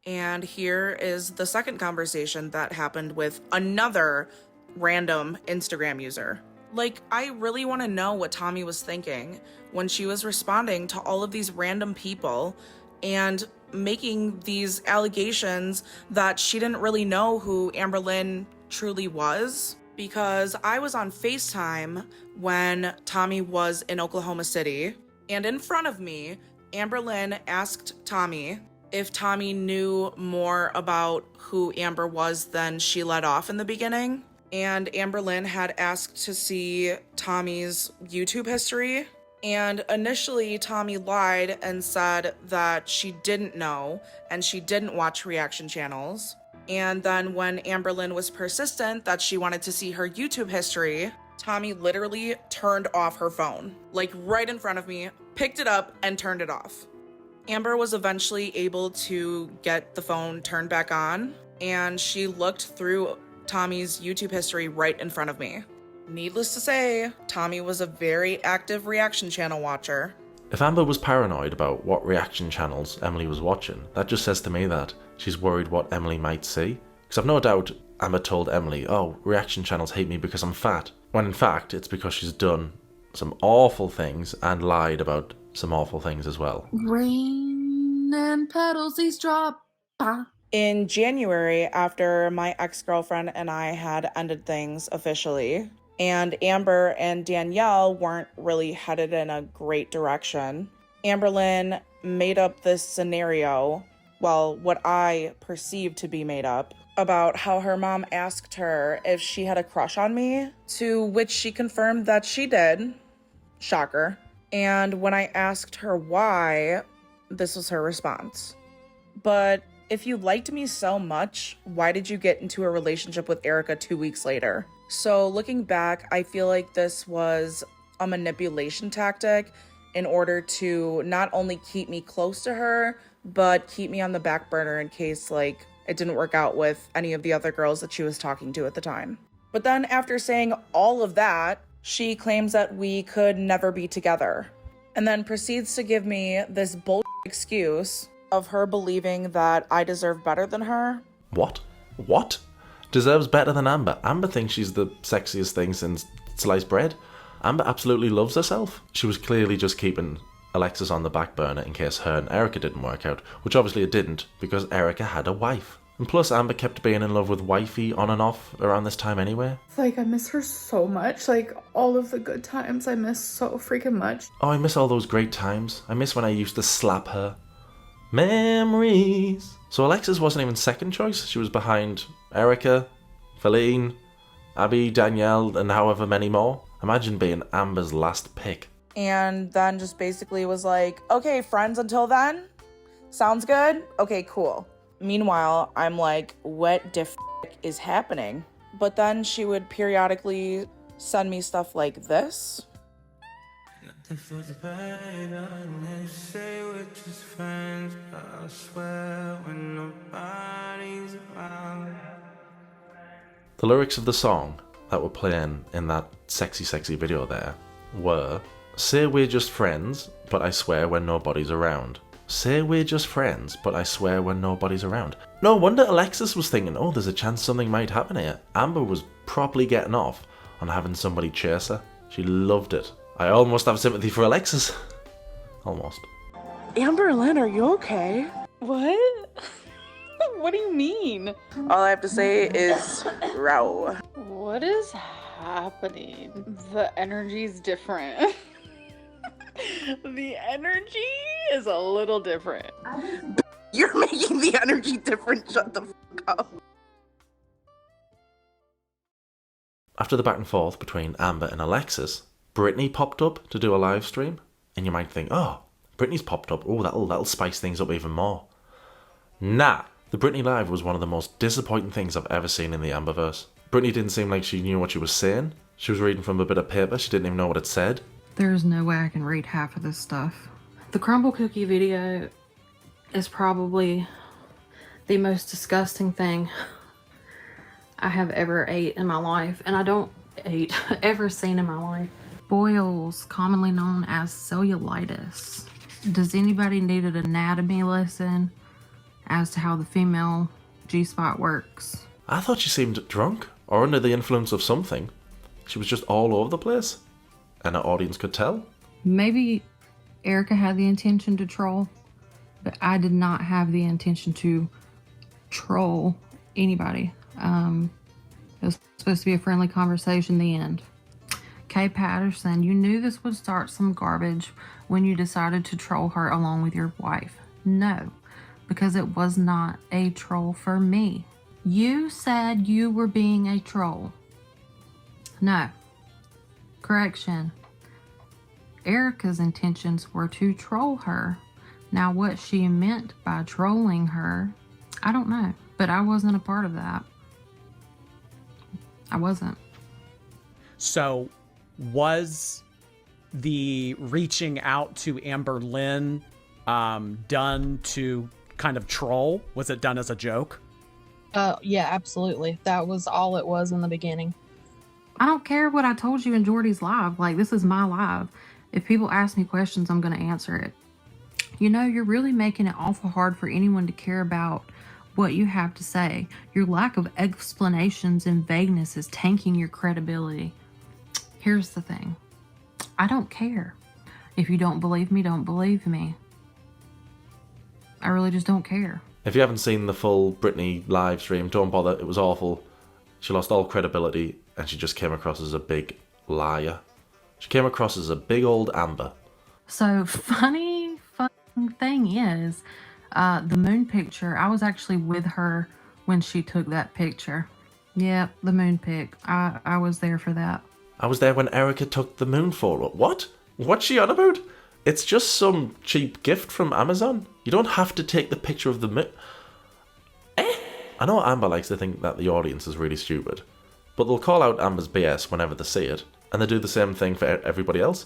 And here is the second conversation that happened with another random Instagram user. Like, I really want to know what Tommy was thinking when she was responding to all of these random people and making these allegations that she didn't really know who Amberlynn truly was. Because I was on FaceTime when Tommy was in Oklahoma City, and in front of me, Amberlynn asked Tommy if Tommy knew more about who Amber was than she let off in the beginning. And Amberlynn had asked to see Tommy's YouTube history. And initially, Tommy lied and said that she didn't know and she didn't watch reaction channels. And then when Amberlynn was persistent that she wanted to see her YouTube history, Tommy literally turned off her phone, like right in front of me, picked it up and turned it off. Amber was eventually able to get the phone turned back on, and she looked through Tommy's YouTube history right in front of me. Needless to say, Tommy was a very active reaction channel watcher. If Amber was paranoid about what reaction channels Emily was watching, that just says to me that she's worried what Emily might see. Because I've no doubt Amber told Emily, oh, reaction channels hate me because I'm fat. When in fact, it's because she's done some awful things and lied about some awful things as well. Rain and petals, these drop. In January, after my ex-girlfriend and I had ended things officially, and Amber and Danielle weren't really headed in a great direction, Amberlynn made up this scenario, well, what I perceived to be made up, about how her mom asked her if she had a crush on me, to which she confirmed that she did. Shocker. And when I asked her why, this was her response. But if you liked me so much, why did you get into a relationship with Erica 2 weeks later? So looking back, I feel like this was a manipulation tactic in order to not only keep me close to her, but keep me on the back burner in case like it didn't work out with any of the other girls that she was talking to at the time. But then after saying all of that, she claims that we could never be together, and then proceeds to give me this bullshit excuse of her believing that I deserve better than her. What? What? Deserves better than Amber? Amber thinks she's the sexiest thing since sliced bread. Amber absolutely loves herself. She was clearly just keeping Alexis on the back burner in case her and Erica didn't work out, which obviously it didn't because Erica had a wife. And plus Amber kept being in love with Wifey on and off around this time anyway. It's like I miss her so much. Like all of the good times I miss so freaking much. Oh, I miss all those great times. I miss when I used to slap her. Memories. So Alexis wasn't even second choice. She was behind Erica, Feline, Abby, Danielle, and however many more. Imagine being Amber's last pick. And then just basically was like, okay, friends until then? Sounds good? Okay, cool. Meanwhile, I'm like, what the f*** is happening? But then she would periodically send me stuff like this. The lyrics of the song that were playing in that sexy video there were, say we're just friends, but I swear when nobody's around. Say we're just friends, but I swear when nobody's around. No wonder Alexis was thinking, oh, there's a chance something might happen here. Amber was properly getting off on having somebody chase her. She loved it. I almost have sympathy for Alexis. Almost. Amberlynn, are you okay? What? What do you mean? All I have to say is, row. What is happening? The energy's different. The energy is a little different. You're making the energy different. Shut the fuck up. After the back and forth between Amber and Alexis, Britney popped up to do a live stream, and you might think, oh, Britney's popped up. Oh, that'll spice things up even more. Nah, the Britney live was one of the most disappointing things I've ever seen in the Amberverse. Britney didn't seem like she knew what she was saying. She was reading from a bit of paper. She didn't even know what it said. There's no way I can read half of this stuff. The crumble cookie video is probably the most disgusting thing I have ever ate in my life, and I don't ever seen in my life. Boils, commonly known as cellulitis. Does anybody need an anatomy lesson as to how the female G-spot works? I thought she seemed drunk or under the influence of something. She was just all over the place, and our audience could tell. Maybe Erica had the intention to troll, but I did not have the intention to troll anybody. It was supposed to be a friendly conversation, the end. Kay Patterson, you knew this would start some garbage when you decided to troll her along with your wife. No, because it was not a troll for me. You said you were being a troll. No. Correction. Erica's intentions were to troll her. Now, what she meant by trolling her, I don't know. But I wasn't a part of that. I wasn't. So was the reaching out to Amberlynn done to kind of troll? Was it done as a joke? Yeah, absolutely. That was all it was in the beginning. I don't care what I told you in Jordy's live. Like, this is my live. If people ask me questions, I'm going to answer it. You know, you're really making it awful hard for anyone to care about what you have to say. Your lack of explanations and vagueness is tanking your credibility. Here's the thing. I don't care. If you don't believe me, don't believe me. I really just don't care. If you haven't seen the full Britney live stream, don't bother. It was awful. She lost all credibility and she just came across as a big liar. She came across as a big old Amber. So funny fucking thing is, the moon picture, I was actually with her when she took that picture. Yeah, the moon pic. I was there for that. I was there when Erica took the moon photo. What? What's she on about? It's just some cheap gift from Amazon. You don't have to take the picture of the moon. I know Amber likes to think that the audience is really stupid, but they'll call out Amber's BS whenever they see it, and they do the same thing for everybody else.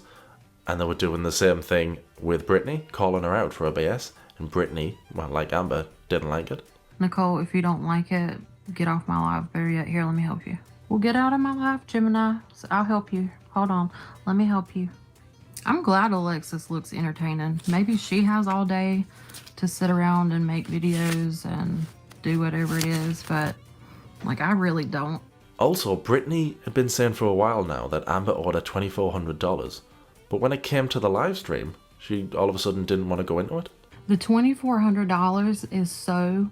And they were doing the same thing with Britney, calling her out for her BS, and Britney, well, like Amber, didn't like it. Nicole, if you don't like it, get off my live. Better yet, here, let me help you. Well, get out of my live, Gemini. I'll help you. Hold on. Let me help you. I'm glad Alexis looks entertaining. Maybe she has all day to sit around and make videos and do whatever it is, but, like, I really don't. Also, Britney had been saying for a while now that Amber owed her $2,400, but when it came to the live stream, she all of a sudden didn't want to go into it. The $2,400 is so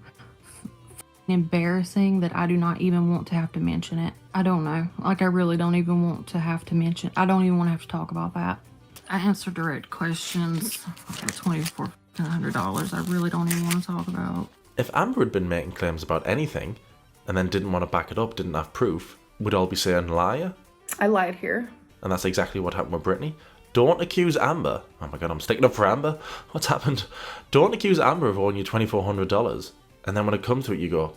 embarrassing that I do not even want to have to mention it. I don't know. Like, I really don't even want to have to mention. I don't even want to have to talk about that. I answer direct questions for $2,400. I really don't even want to talk about. If Amber had been making claims about anything and then didn't want to back it up, didn't have proof, we'd all be saying liar. I lied here. And that's exactly what happened with Britney. Don't accuse Amber. Oh my god, I'm sticking up for Amber. What's happened? Don't accuse Amber of owing you $2,400. And then when it comes to it, you go,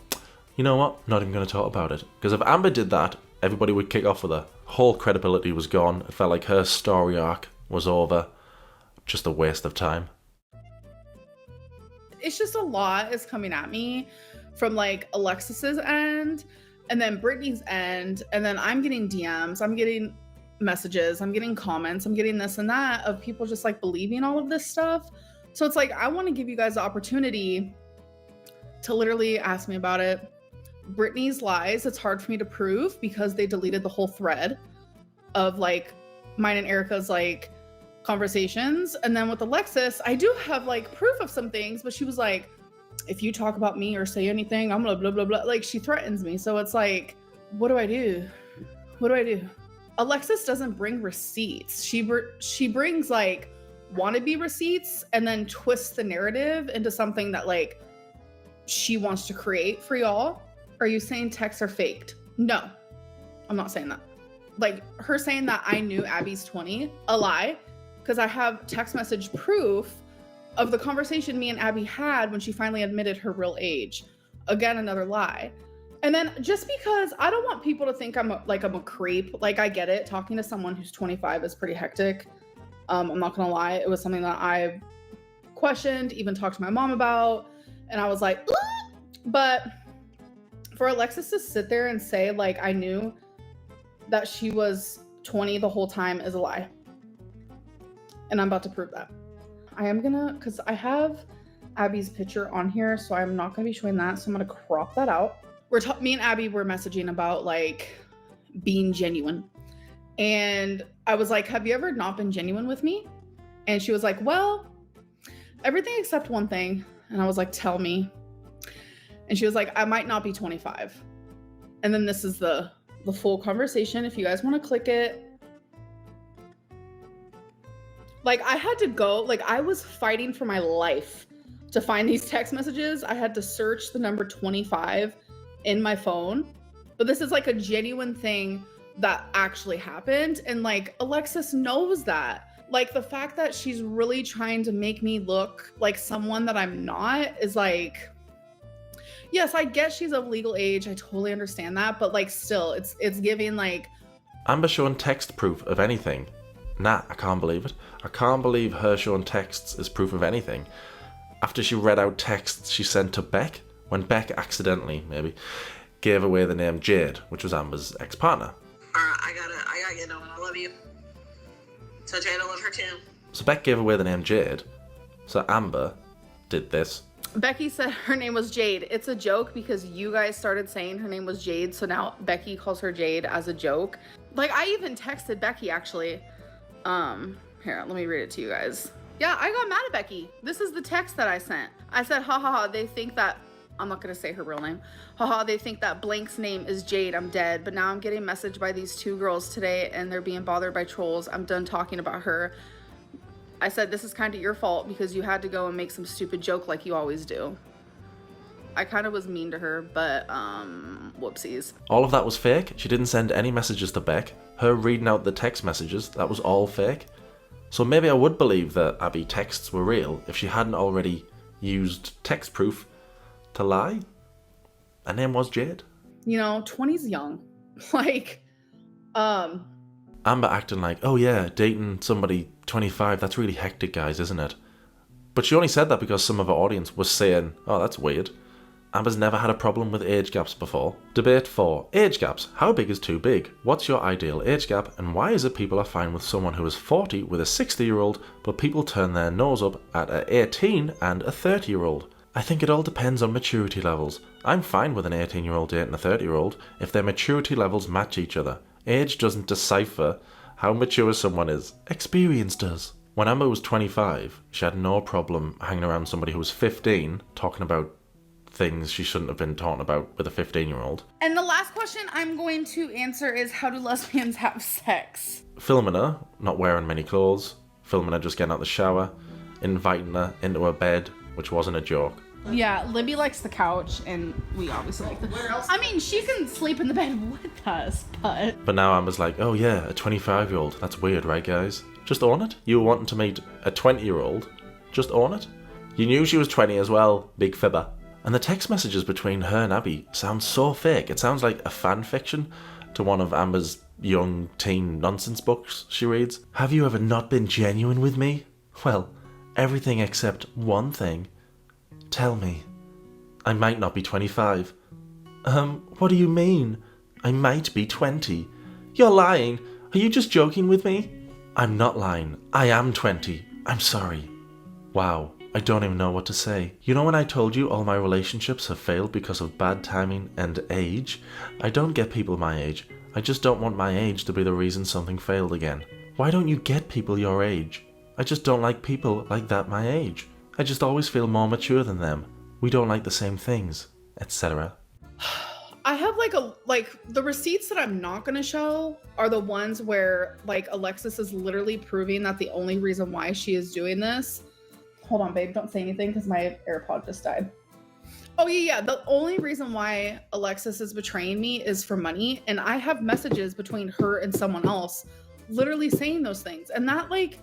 you know what? Not even going to talk about it. Because if Amber did that, everybody would kick off with her. Whole credibility was gone. It felt like her story arc was over. Just a waste of time. It's just a lot is coming at me from like Alexis's end and then Britney's end. And then I'm getting DMs. I'm getting messages. I'm getting comments. I'm getting this and that of people just like believing all of this stuff. So it's like, I want to give you guys the opportunity to literally ask me about it. Britney's lies, it's hard for me to prove because they deleted the whole thread of like mine and Erica's like conversations. And then with Alexis, I do have like proof of some things, but she was like, if you talk about me or say anything, I'm gonna blah, blah, blah. Like she threatens me. So it's like, what do I do? What do I do? Alexis doesn't bring receipts. She brings like wannabe receipts and then twists the narrative into something that like she wants to create for y'all. Are you saying texts are faked? No, I'm not saying that. Like her saying that I knew Abby's 20, a lie, because I have text message proof of the conversation me and Abby had when she finally admitted her real age. Again, another lie. And then just because I don't want people to think I'm a creep, like I get it. Talking to someone who's 25 is pretty hectic. I'm not gonna lie. It was something that I questioned, even talked to my mom about. And I was like, ugh! But for Alexis to sit there and say like, I knew that she was 20 the whole time is a lie. And I'm about to prove that. I am gonna, because I have Abby's picture on here, so I'm not gonna be showing that. So I'm gonna crop that out. Me and Abby were messaging about like being genuine. And I was like, have you ever not been genuine with me? And she was like, well, everything except one thing. And I was like, tell me. And she was like, I might not be 25. And then this is the full conversation. If you guys want to click it. Like I had to go, like I was fighting for my life to find these text messages. I had to search the number 25 in my phone. But this is like a genuine thing that actually happened. And like Alexis knows that. Like the fact that she's really trying to make me look like someone that I'm not is like, Yes, I get she's of legal age. I totally understand that, but like still, it's giving like Amber showing text proof of anything. Nah, I can't believe it. I can't believe her showing texts as proof of anything. After she read out texts she sent to Beck, when Beck accidentally, maybe, gave away the name Jade, which was Amber's ex-partner. Alright, I gotta get on. I love you. So Jade, I love her too. So Beck gave away the name Jade. So Amber did this. Becky said her name was Jade. It's a joke because you guys started saying her name was Jade, so now Becky calls her Jade as a joke. Like, I even texted Becky, actually. Here, let me read it to you guys. Yeah, I got mad at Becky. This is the text that I sent. I said, ha ha ha, they think that, I'm not gonna say her real name. Haha, they think that blank's name is Jade, I'm dead. But now I'm getting messaged by these 2 girls today and they're being bothered by trolls. I'm done talking about her. I said, this is kind of your fault because you had to go and make some stupid joke like you always do. I kind of was mean to her, but whoopsies. All of that was fake. She didn't send any messages to Beck. Her reading out the text messages, that was all fake. So maybe I would believe that Abby texts were real if she hadn't already used text proof to lie. Her name was Jade. You know, 20's young. Like, Amber acting like, oh yeah, dating somebody 25, that's really hectic, guys, isn't it? But she only said that because some of her audience was saying, oh, that's weird. Amber's never had a problem with age gaps before. Debate 4. Age gaps. How big is too big? What's your ideal age gap? And why is it people are fine with someone who is 40 with a 60-year-old, but people turn their nose up at a 18 and a 30-year-old? I think it all depends on maturity levels. I'm fine with an 18-year-old dating a 30-year-old if their maturity levels match each other. Age doesn't decipher how mature someone is. Experience does. When Amber was 25, she had no problem hanging around somebody who was 15, talking about things she shouldn't have been talking about with a 15-year-old. And the last question I'm going to answer is, how do lesbians have sex? Filming her, not wearing many clothes, filming her just getting out of the shower, inviting her into her bed, which wasn't a joke. Yeah, Libby likes the couch, and we obviously like the... I mean, she can sleep in the bed with us, but... But now Amber's like, oh yeah, a 25-year-old. That's weird, right, guys? Just own it. You were wanting to meet a 20-year-old. Just own it. You knew she was 20 as well, big fibber. And the text messages between her and Abby sound so fake. It sounds like a fan fiction to one of Amber's young teen nonsense books she reads. Have you ever not been genuine with me? Well, everything except one thing. Tell me. I might not be 25. What do you mean? I might be 20. You're lying. Are you just joking with me? I'm not lying. I am 20. I'm sorry. Wow. I don't even know what to say. You know when I told you all my relationships have failed because of bad timing and age? I don't get people my age. I just don't want my age to be the reason something failed again. Why don't you get people your age? I just don't like people like that my age. I just always feel more mature than them. We don't like the same things, etc. I have like the receipts that I'm not gonna show are the ones where like Alexis is literally proving that the only reason why she is doing this. Hold on, babe, don't say anything because my AirPod just died. Oh yeah, the only reason why Alexis is betraying me is for money, and I have messages between her and someone else literally saying those things, and that like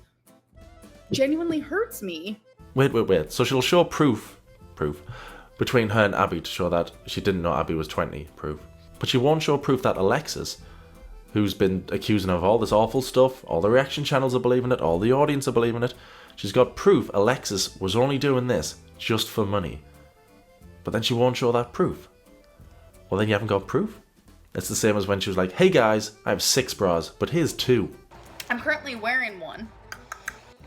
genuinely hurts me. Wait. So she'll show proof between her and Abby to show that she didn't know Abby was 20, proof. But she won't show proof that Alexis, who's been accusing her of all this awful stuff, all the reaction channels are believing it, all the audience are believing it, she's got proof Alexis was only doing this just for money. But then she won't show that proof. Well, then you haven't got proof. It's the same as when she was like, hey guys, I have 6 bras, but here's 2. I'm currently wearing one.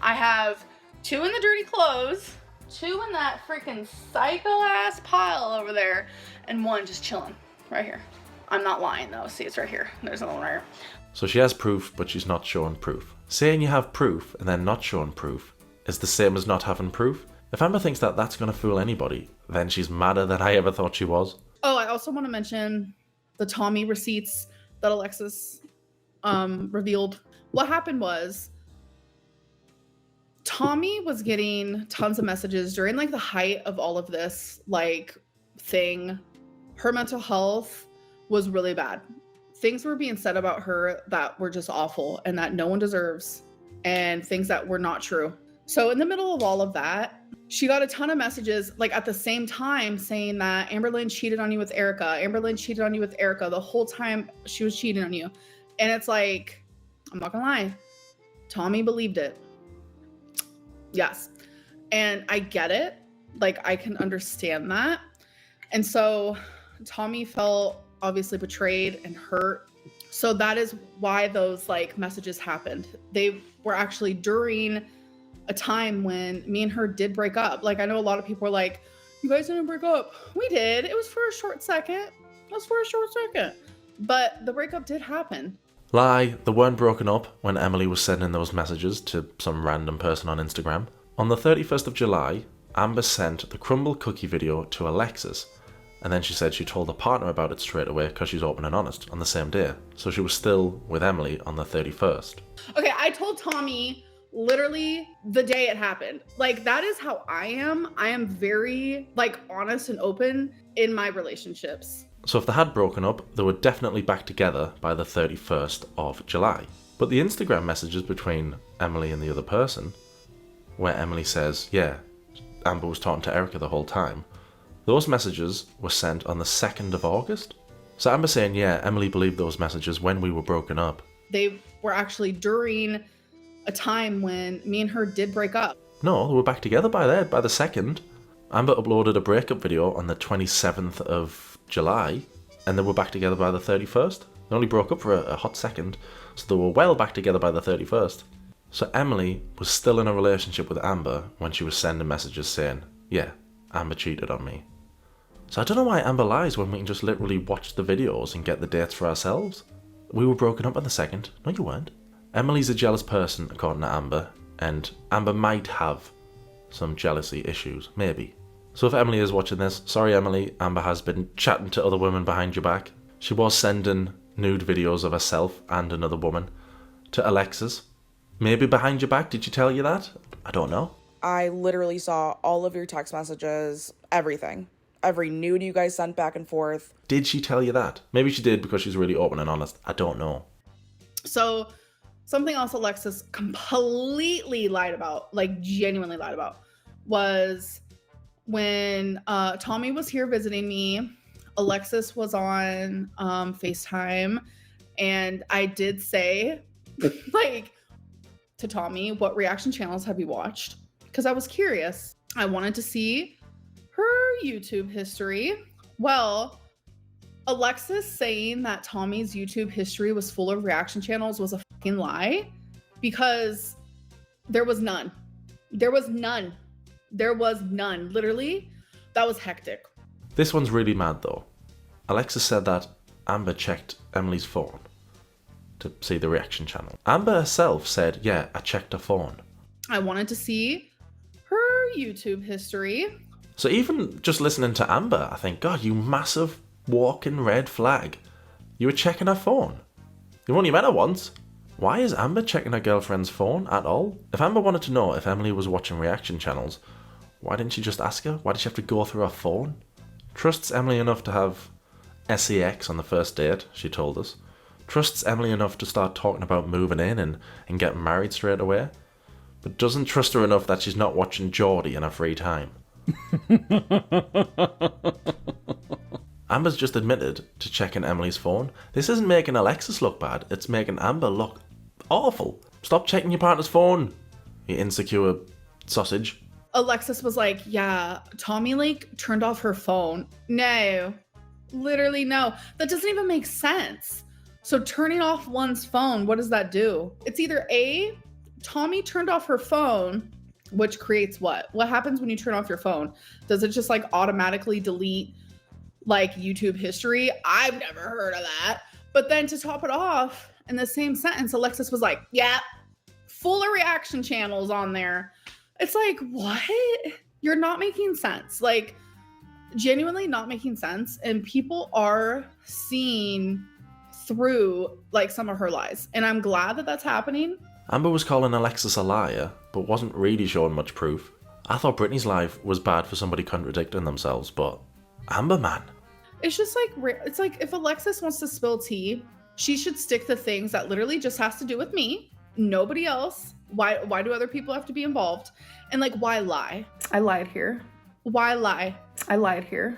I have 2 in the dirty clothes, 2 in that freaking psycho ass pile over there, and 1 just chilling right here. I'm not lying though. See, it's right here. There's another one right here. So she has proof, but she's not showing proof. Saying you have proof and then not showing proof is the same as not having proof. If Amber thinks that that's going to fool anybody, then she's madder than I ever thought she was. Oh, I also want to mention the Tommy receipts that Alexis revealed. What happened was Tommy was getting tons of messages during like the height of all of this like thing. Her mental health was really bad. Things were being said about her that were just awful and that no one deserves, and things that were not true. So in the middle of all of that, she got a ton of messages like at the same time saying that Amberlynn cheated on you with Erica. Amberlynn cheated on you with Erica the whole time she was cheating on you. And it's like, I'm not gonna lie, Tommy believed it. Yes. And I get it. Like, I can understand that. And so Tommy felt obviously betrayed and hurt. So that is why those like messages happened. They were actually during a time when me and her did break up. Like, I know a lot of people are like, you guys didn't break up. We did. It was for a short second. But the breakup did happen. Lie, they weren't broken up when Emily was sending those messages to some random person on Instagram. On the 31st of July, Amber sent the crumble cookie video to Alexis, and then she said she told her partner about it straight away because she's open and honest on the same day. So she was still with Emily on the 31st. Okay, I told Tommy literally the day it happened. Like, that is how I am. I am very like honest and open in my relationships. So if they had broken up, they were definitely back together by the 31st of July. But the Instagram messages between Emily and the other person, where Emily says, yeah, Amber was talking to Erica the whole time, those messages were sent on the 2nd of August. So Amber saying, yeah, Emily believed those messages when we were broken up. They were actually during a time when me and her did break up. No, they were back together by the 2nd. Amber uploaded a breakup video on the 27th of July, and they were back together by the 31st. They only broke up for a hot second, so they were well back together by the 31st. So Emily was still in a relationship with Amber when she was sending messages saying, yeah, Amber cheated on me. So I don't know why Amber lies when we can just literally watch the videos and get the dates for ourselves. We were broken up on the 2nd. No, you weren't. Emily's a jealous person, according to Amber, and Amber might have some jealousy issues, maybe. So if Emily is watching this, sorry Emily, Amber has been chatting to other women behind your back. She was sending nude videos of herself and another woman to Alexis. Maybe behind your back, did she tell you that? I don't know. I literally saw all of your text messages, everything. Every nude you guys sent back and forth. Did she tell you that? Maybe she did because she's really open and honest. I don't know. So something else Alexis completely lied about, like genuinely lied about, was when Tommy was here visiting me. Alexis was on FaceTime, and I did say, like, to Tommy, what reaction channels have you watched? Because I was curious. I wanted to see her YouTube history. Well, Alexis saying that Tommy's YouTube history was full of reaction channels was a fucking lie, because there was none. There was none. Literally, that was hectic. This one's really mad though. Alexis said that Amber checked Emily's phone to see the reaction channel. Amber herself said, yeah, I checked her phone. I wanted to see her YouTube history. So even just listening to Amber, I think, God, you massive walking red flag. You were checking her phone. You've only met her once. Why is Amber checking her girlfriend's phone at all? If Amber wanted to know if Emily was watching reaction channels, why didn't she just ask her? Why did she have to go through her phone? Trusts Emily enough to have sex on the first date, she told us. Trusts Emily enough to start talking about moving in and getting married straight away. But doesn't trust her enough that she's not watching Geordie in her free time. Amber's just admitted to checking Emily's phone. This isn't making Alexis look bad, it's making Amber look awful. Stop checking your partner's phone, you insecure sausage. Alexis was like, yeah, Tommy like turned off her phone. No, literally no. That doesn't even make sense. So turning off one's phone, what does that do? It's either A, Tommy turned off her phone, which creates what? What happens when you turn off your phone? Does it just like automatically delete like YouTube history? I've never heard of that. But then to top it off, in the same sentence, Alexis was like, yeah, full of reaction channels on there. It's like, what? You're not making sense. Like, genuinely not making sense. And people are seeing through like some of her lies. And I'm glad that that's happening. Amber was calling Alexis a liar, but wasn't really showing much proof. I thought Britney's life was bad for somebody contradicting themselves, but Amber, man. It's just like, it's like if Alexis wants to spill tea, she should stick to things that literally just has to do with me nobody else. Why do other people have to be involved? And like, why lie? I lied here. Why lie? I lied here.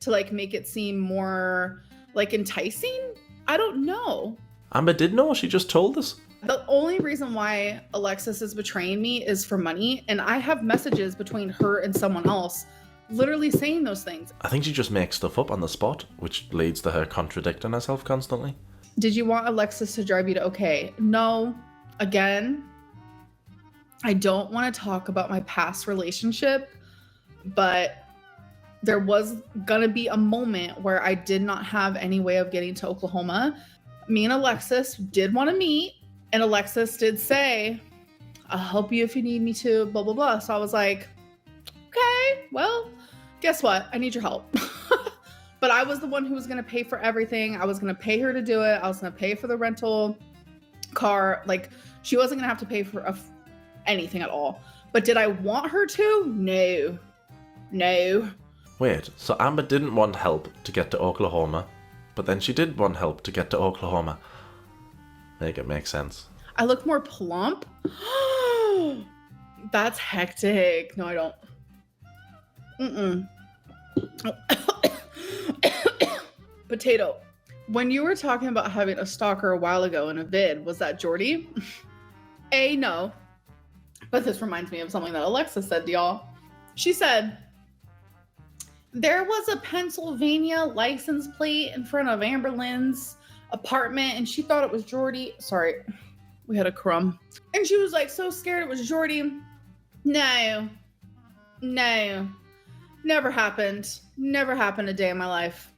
To like make it seem more like enticing? I don't know. Amber did know, she just told us. The only reason why Alexis is betraying me is for money, and I have messages between her and someone else literally saying those things. I think she just makes stuff up on the spot, which leads to her contradicting herself constantly. Did you want Alexis to drive you to okay? No. Again, I don't want to talk about my past relationship, but there was gonna be a moment where I did not have any way of getting to Oklahoma. Me and Alexis did want to meet, and Alexis did say, I'll help you if you need me to, blah, blah, blah. So I was like, okay, well, guess what? I need your help. But I was the one who was going to pay for everything. I was going to pay her to do it. I was going to pay for the rental car. Like, she wasn't going to have to pay for anything at all. But did I want her to? No. No. Wait, so Amber didn't want help to get to Oklahoma, but then she did want help to get to Oklahoma. Make it make sense. I look more plump? That's hectic. No, I don't. Potato. When you were talking about having a stalker a while ago in a vid, was that Jordy? No. But this reminds me of something that Alexis said to y'all. She said, there was a Pennsylvania license plate in front of Amberlynn's apartment, and she thought it was Jordy. Sorry, we had a crumb. And she was like so scared it was Jordy. No. Never happened. Never happened a day in my life.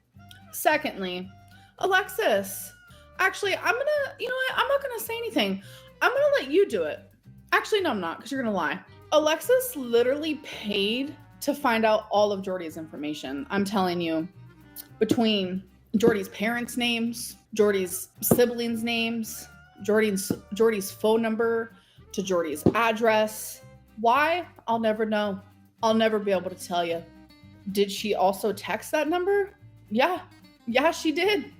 Secondly, Alexis, actually, I'm not gonna say anything. I'm gonna let you do it. Actually, no, I'm not, because you're gonna lie. Alexis literally paid to find out all of Jordy's information. I'm telling you, between Jordy's parents' names, Jordy's siblings' names, Jordy's phone number, to Jordy's address. Why? I'll never know. I'll never be able to tell you. Did she also text that number? Yeah, she did.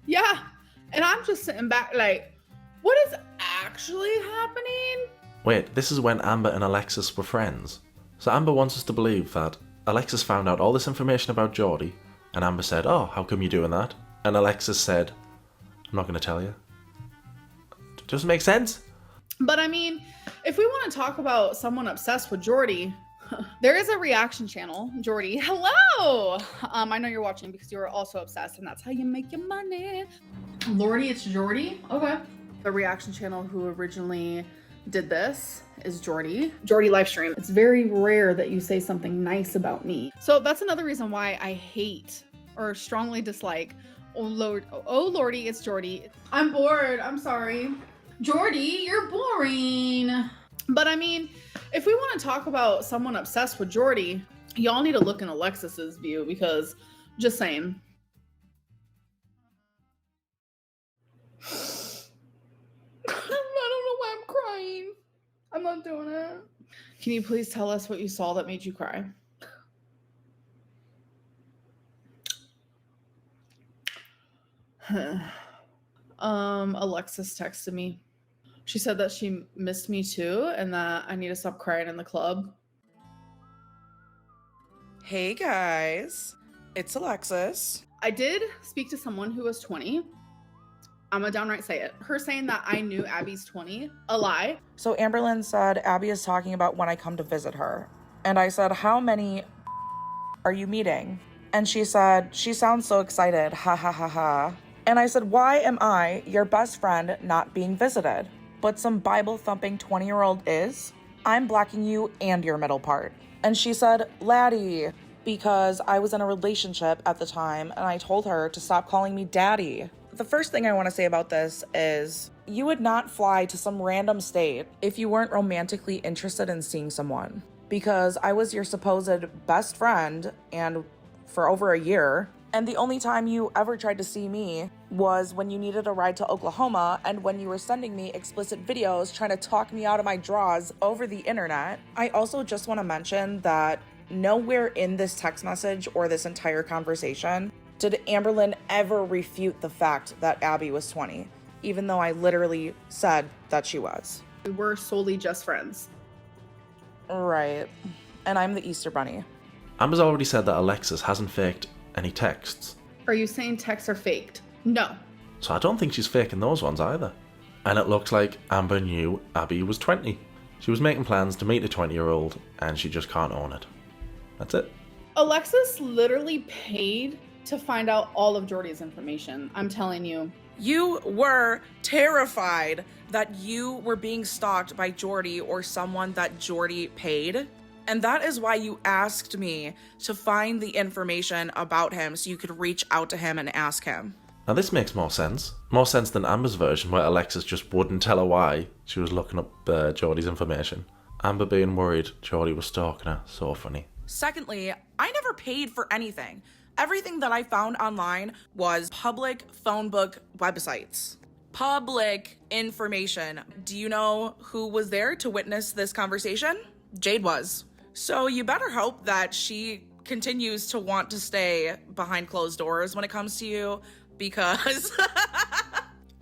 Yeah. And I'm just sitting back like, what is actually happening? Wait, this is when Amber and Alexis were friends. So Amber wants us to believe that Alexis found out all this information about Jordy, and Amber said, oh, how come you're doing that? And Alexis said, I'm not going to tell you. Doesn't make sense. But I mean, if we want to talk about someone obsessed with Jordy, there is a reaction channel, Jordy. Hello! I know you're watching because you're also obsessed, and that's how you make your money. Lordy, it's Jordy? Okay. The reaction channel who originally did this is Jordy Livestream. It's very rare that you say something nice about me. So that's another reason why I hate or strongly dislike, oh Lordy, it's Jordy. I'm bored, I'm sorry. Jordy, you're boring. But I mean, if we want to talk about someone obsessed with Jordy, y'all need to look in Alexis's view, because just saying. I don't know why I'm crying. I'm not doing it. Can you please tell us what you saw that made you cry? Alexis texted me. She said that she missed me too, and that I need to stop crying in the club. Hey guys, it's Alexis. I did speak to someone who was 20. I'm gonna downright say it. Her saying that I knew Abby's 20, a lie. So Amberlynn said Abby is talking about when I come to visit her. And I said, how many are you meeting? And she said, she sounds so excited, ha ha ha ha. And I said, why am I, your best friend, not being visited? But some Bible-thumping 20-year-old is? I'm blocking you and your middle part. And she said, laddie, because I was in a relationship at the time and I told her to stop calling me daddy. The first thing I want to say about this is you would not fly to some random state if you weren't romantically interested in seeing someone. Because I was your supposed best friend and for over a year. And the only time you ever tried to see me was when you needed a ride to Oklahoma and when you were sending me explicit videos trying to talk me out of my drawers over the internet. I also just want to mention that nowhere in this text message or this entire conversation did Amberlynn ever refute the fact that Abby was 20. even though I literally said that she was. We were solely just friends. Right. And I'm the Easter Bunny. Amber's already said that Alexis hasn't faked any texts. Are you saying texts are faked? No. So I don't think she's faking those ones either. And it looks like Amber knew Abby was 20. She was making plans to meet a 20-year-old and she just can't own it. That's it. Alexis literally paid to find out all of Jordy's information. I'm telling you. You were terrified that you were being stalked by Jordy or someone that Jordy paid. And that is why you asked me to find the information about him so you could reach out to him and ask him. Now this makes more sense. More sense than Amber's version where Alexis just wouldn't tell her why she was looking up Jordy's information. Amber being worried Jordy was stalking her. So funny. Secondly, I never paid for anything. Everything that I found online was public phone book websites. Public information. Do you know who was there to witness this conversation? Jade was. So you better hope that she continues to want to stay behind closed doors when it comes to you, because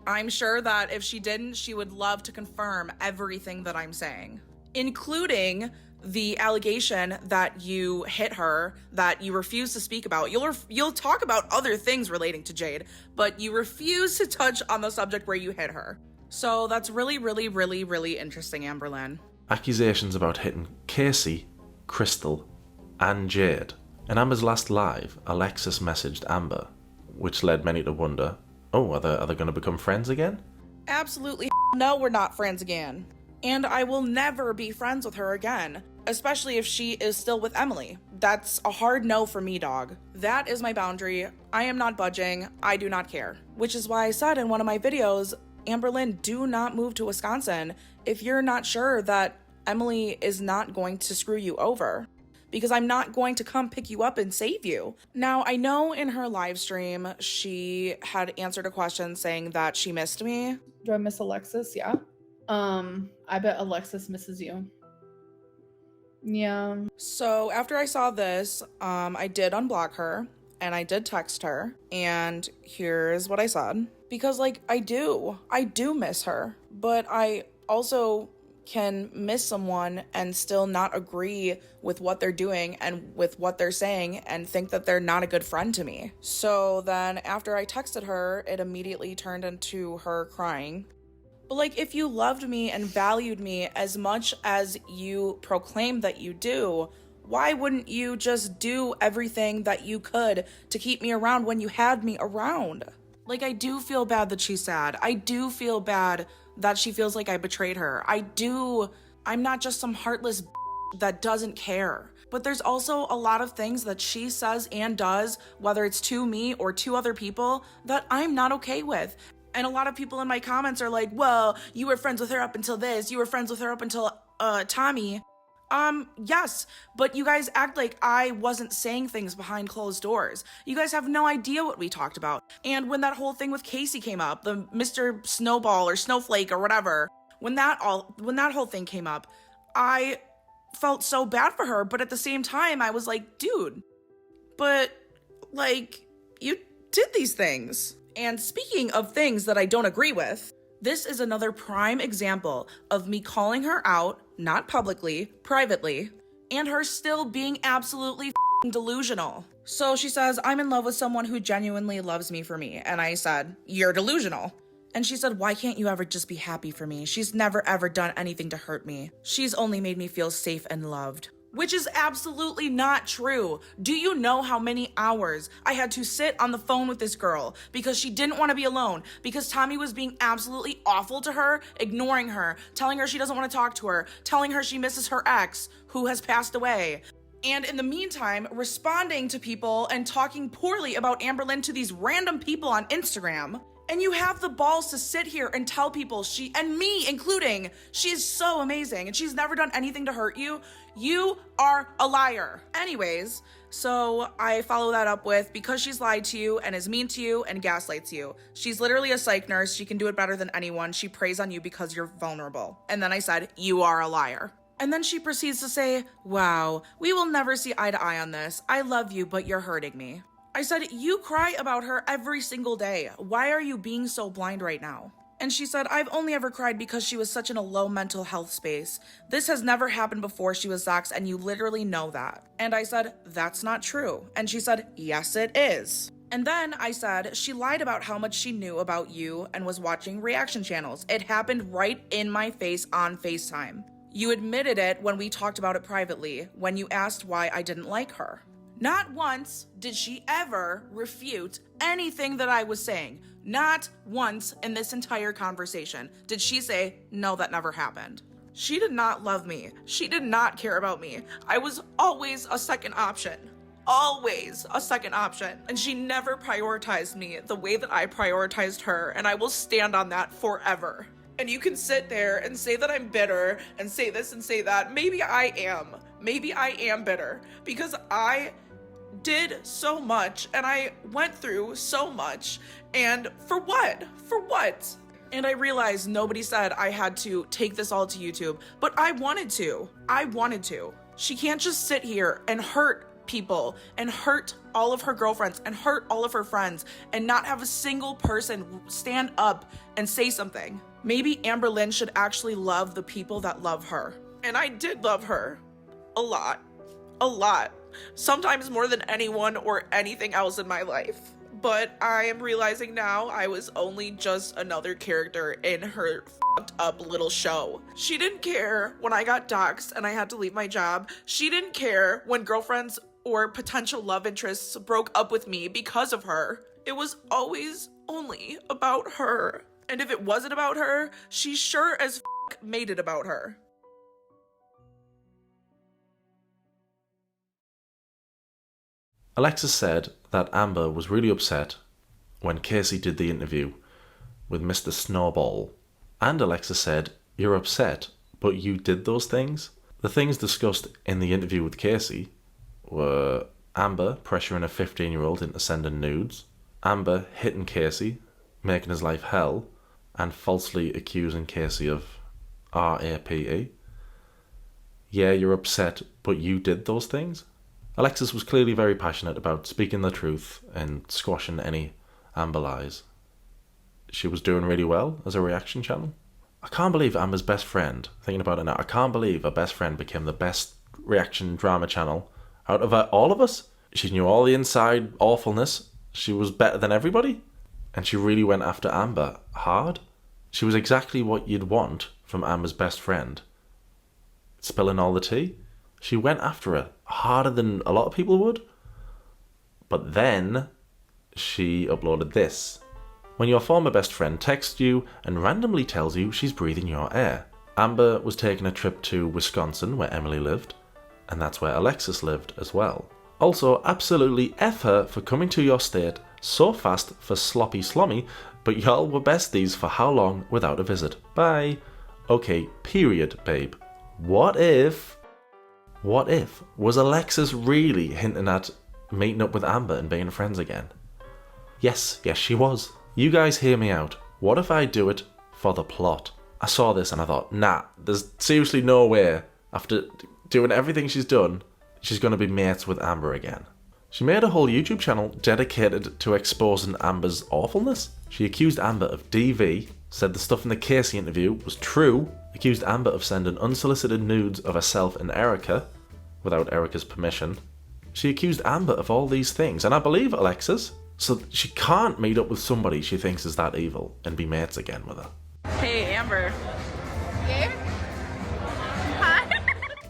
I'm sure that if she didn't, she would love to confirm everything that I'm saying, including the allegation that you hit her, that you refuse to speak about. You'll talk about other things relating to Jade, but you refuse to touch on the subject where you hit her. So that's really, really, really, really interesting, Amberlynn. Accusations about hitting Casey, Crystal, and Jade. In Amber's last live, Alexis messaged Amber, which led many to wonder, oh, are they going to become friends again? Absolutely no, we're not friends again. And I will never be friends with her again, especially if she is still with Emily. That's a hard no for me, dog. That is my boundary. I am not budging. I do not care. Which is why I said in one of my videos, Amberlynn, do not move to Wisconsin if you're not sure that Emily is not going to screw you over, because I'm not going to come pick you up and save you. Now, I know in her live stream, she had answered a question saying that she missed me. Do I miss Alexis? Yeah. I bet Alexis misses you. Yeah. So after I saw this, I did unblock her and I did text her, and here's what I said. Because I do miss her, but I also can miss someone and still not agree with what they're doing and with what they're saying and think that they're not a good friend to me. So then after I texted her, it immediately turned into her crying. But if you loved me and valued me as much as you proclaim that you do, why wouldn't you just do everything that you could to keep me around when you had me around? I do feel bad that she's sad. I do feel bad that she feels like I betrayed her. I'm not just some heartless that doesn't care. But there's also a lot of things that she says and does, whether it's to me or to other people, that I'm not okay with. And a lot of people in my comments are like, well, you were friends with her up until this. You were friends with her up until Tommy. Yes, but you guys act like I wasn't saying things behind closed doors. You guys have no idea what we talked about. And when that whole thing with Casey came up, the Mr. Snowball or Snowflake or whatever, when that whole thing came up, I felt so bad for her, but at the same time, I was like, dude, but you did these things. And speaking of things that I don't agree with, this is another prime example of me calling her out, not publicly, privately, and her still being absolutely delusional. So she says, I'm in love with someone who genuinely loves me for me. And I said, you're delusional. And she said, why can't you ever just be happy for me? She's never ever done anything to hurt me. She's only made me feel safe and loved. Which is absolutely not true. Do you know how many hours I had to sit on the phone with this girl because she didn't want to be alone, because Tommy was being absolutely awful to her, ignoring her, telling her she doesn't want to talk to her, telling her she misses her ex, who has passed away. And in the meantime, responding to people and talking poorly about Amberlynn to these random people on Instagram. And you have the balls to sit here and tell people she, and me including, she is so amazing and she's never done anything to hurt you. You are a liar. Anyways, so I follow that up with, because she's lied to you and is mean to you and gaslights you. She's literally a psych nurse. She can do it better than anyone. She preys on you because you're vulnerable. And then I said, you are a liar. And then she proceeds to say, wow, we will never see eye to eye on this. I love you, but you're hurting me. I said, you cry about her every single day. Why are you being so blind right now? And she said, I've only ever cried because she was such in a low mental health space. This has never happened before she was doxxed, and you literally know that. And I said, that's not true. And she said, yes, it is. And then I said, she lied about how much she knew about you and was watching reaction channels. It happened right in my face on FaceTime. You admitted it when we talked about it privately, when you asked why I didn't like her. Not once did she ever refute anything that I was saying. Not once in this entire conversation did she say, no, that never happened. She did not love me. She did not care about me. I was always a second option. Always a second option. And she never prioritized me the way that I prioritized her, and I will stand on that forever. And you can sit there and say that I'm bitter and say this and say that. Maybe I am. Maybe I am bitter because I did so much and I went through so much. And for what? For what? And I realized nobody said I had to take this all to YouTube, but I wanted to. I wanted to. She can't just sit here and hurt people and hurt all of her girlfriends and hurt all of her friends and not have a single person stand up and say something. Maybe Amberlynn should actually love the people that love her. And I did love her. A lot. A lot. Sometimes more than anyone or anything else in my life. But I am realizing now I was only just another character in her fucked up little show. She didn't care when I got doxxed and I had to leave my job. She didn't care when girlfriends or potential love interests broke up with me because of her. It was always only about her. And if it wasn't about her, she sure as made it about her. Alexis said that Amber was really upset when Casey did the interview with Mr. Snowball. And Alexis said, you're upset, but you did those things? The things discussed in the interview with Casey were Amber pressuring a 15-year-old into sending nudes, Amber hitting Casey, making his life hell, and falsely accusing Casey of RAPE. Yeah, you're upset, but you did those things? Alexis was clearly very passionate about speaking the truth and squashing any Amber lies. She was doing really well as a reaction channel. I can't believe Amber's best friend, thinking about it now, I can't believe her best friend became the best reaction drama channel out of all of us. She knew all the inside awfulness. She was better than everybody. And she really went after Amber hard. She was exactly what you'd want from Amber's best friend. Spilling all the tea. She went after her harder than a lot of people would. But then she uploaded this. When your former best friend texts you and randomly tells you she's breathing your air. Amber was taking a trip to Wisconsin where Emily lived. And that's where Alexis lived as well. Also, absolutely F her for coming to your state so fast for sloppy slommy, but y'all were besties for how long without a visit? Bye. Okay, period, babe. What if was Alexis really hinting at meeting up with Amber and being friends again? Yes, she was. You guys hear me out. What if I do it for the plot? I saw this and I thought, nah, there's seriously no way, after doing everything she's done, she's going to be mates with Amber again. She made a whole YouTube channel dedicated to exposing Amber's awfulness. She accused Amber of DV, said the stuff in the Casey interview was true, accused Amber of sending unsolicited nudes of herself and Erica, without Erica's permission. She accused Amber of all these things, and I believe Alexis, so she can't meet up with somebody she thinks is that evil and be mates again with her. Hey, Amber. Yeah? Hi.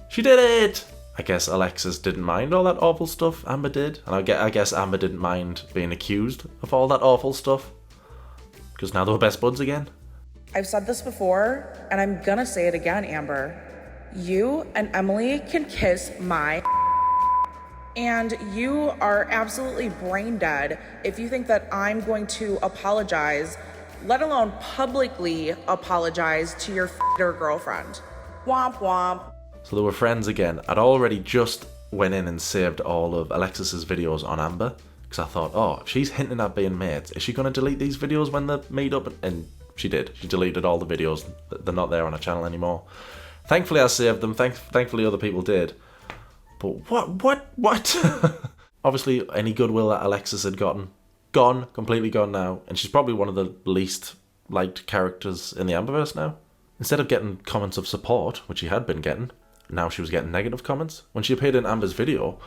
She did it! I guess Alexis didn't mind all that awful stuff Amber did, and I guess Amber didn't mind being accused of all that awful stuff, because now they're best buds again. I've said this before, and I'm gonna say it again, Amber. You and Emily can kiss my and you are absolutely brain dead if you think that I'm going to apologize, let alone publicly apologize to your girlfriend. Womp womp. So they were friends again. I'd already just went in and saved all of Alexis's videos on Amber, because I thought, oh, if she's hinting at being mates, is she going to delete these videos when they meet up? And she did. She deleted all the videos. They're not there on her channel anymore. Thankfully I saved them. Thankfully other people did. But what? Obviously any goodwill that Alexis had gotten, gone, completely gone now. And she's probably one of the least liked characters in the Amberverse now. Instead of getting comments of support, which she had been getting, now she was getting negative comments. When she appeared in Amber's video,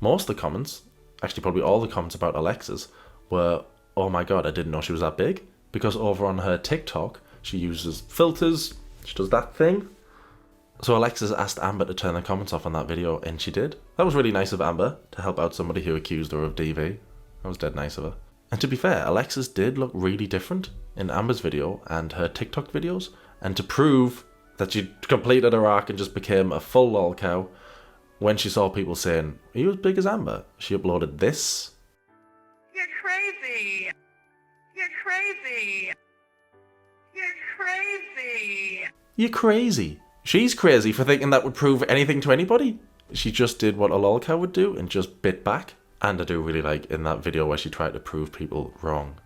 most of the comments, actually probably all the comments about Alexis, were, oh my god, I didn't know she was that big. Because over on her TikTok, she uses filters, she does that thing. So Alexis asked Amber to turn the comments off on that video, and she did. That was really nice of Amber, to help out somebody who accused her of DV. That was dead nice of her. And to be fair, Alexis did look really different in Amber's video and her TikTok videos. And to prove that she completed her arc and just became a full LOLcow, when she saw people saying, are you as big as Amber? She uploaded this. You're crazy. You're crazy. You're crazy. You're crazy. She's crazy for thinking that would prove anything to anybody. She just did what a LOLcow would do and just bit back. And I do really like in that video where she tried to prove people wrong.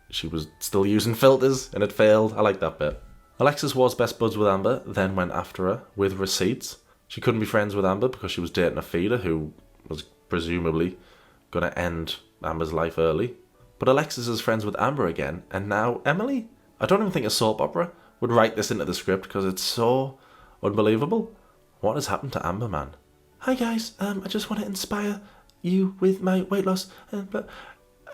She was still using filters and it failed. I like that bit. Alexis was best buds with Amber, then went after her with receipts. She couldn't be friends with Amber because she was dating a feeder who was presumably going to end Amber's life early. But Alexis is friends with Amber again, and now Emily? I don't even think a soap opera would write this into the script because it's so unbelievable. What has happened to Amber, man? Hi guys, I just want to inspire you with my weight loss.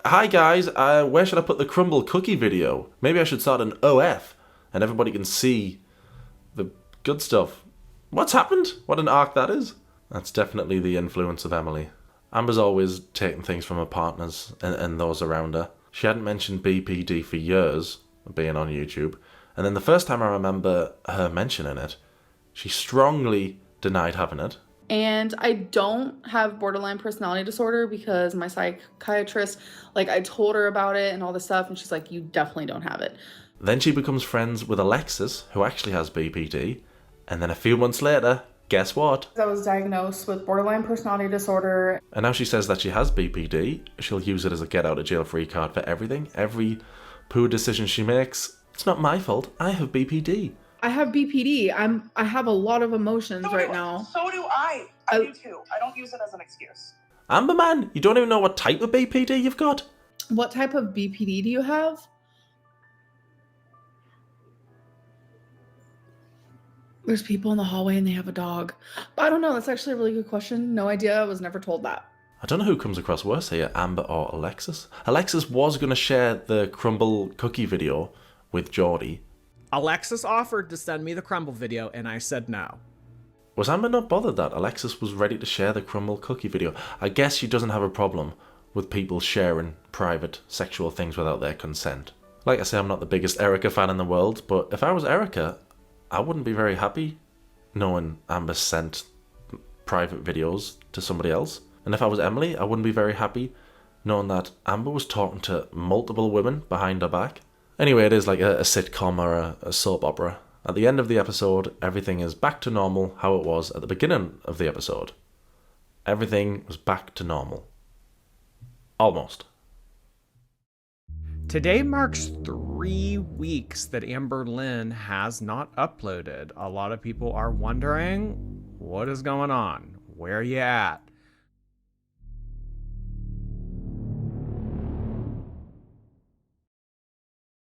Hi guys, where should I put the crumble cookie video? Maybe I should start an OF and everybody can see the good stuff. What's happened? What an arc that is. That's definitely the influence of Emily. Amber's always taken things from her partners and those around her. She hadn't mentioned BPD for years, being on YouTube. And then the first time I remember her mentioning it, she strongly denied having it. And I don't have borderline personality disorder because my psychiatrist, like, I told her about it and all this stuff, and she's like, you definitely don't have it. Then she becomes friends with Alexis, who actually has BPD. And then a few months later, guess what? I was diagnosed with borderline personality disorder. And now she says that she has BPD. She'll use it as a get out of jail free card for everything. Every poor decision she makes. It's not my fault. I have BPD. I have BPD. I have a lot of emotions right now. So do I. I do too. I don't use it as an excuse. Amber, man, you don't even know what type of BPD you've got? What type of BPD do you have? There's people in the hallway and they have a dog. But I don't know. That's actually a really good question. No idea. I was never told that. I don't know who comes across worse here, Amber or Alexis. Alexis was going to share the crumble cookie video with Geordie. Alexis offered to send me the crumble video, and I said no. Was Amber not bothered that Alexis was ready to share the crumble cookie video? I guess she doesn't have a problem with people sharing private sexual things without their consent. Like I say, I'm not the biggest Erica fan in the world, but if I was Erica, I wouldn't be very happy knowing Amber sent private videos to somebody else. And if I was Emily, I wouldn't be very happy knowing that Amber was talking to multiple women behind her back. Anyway, it is like a sitcom or a soap opera. At the end of the episode, everything is back to normal how it was at the beginning of the episode. Everything was back to normal. Almost. Today marks 3 weeks that Amberlynn has not uploaded. A lot of people are wondering, what is going on? Where are you at?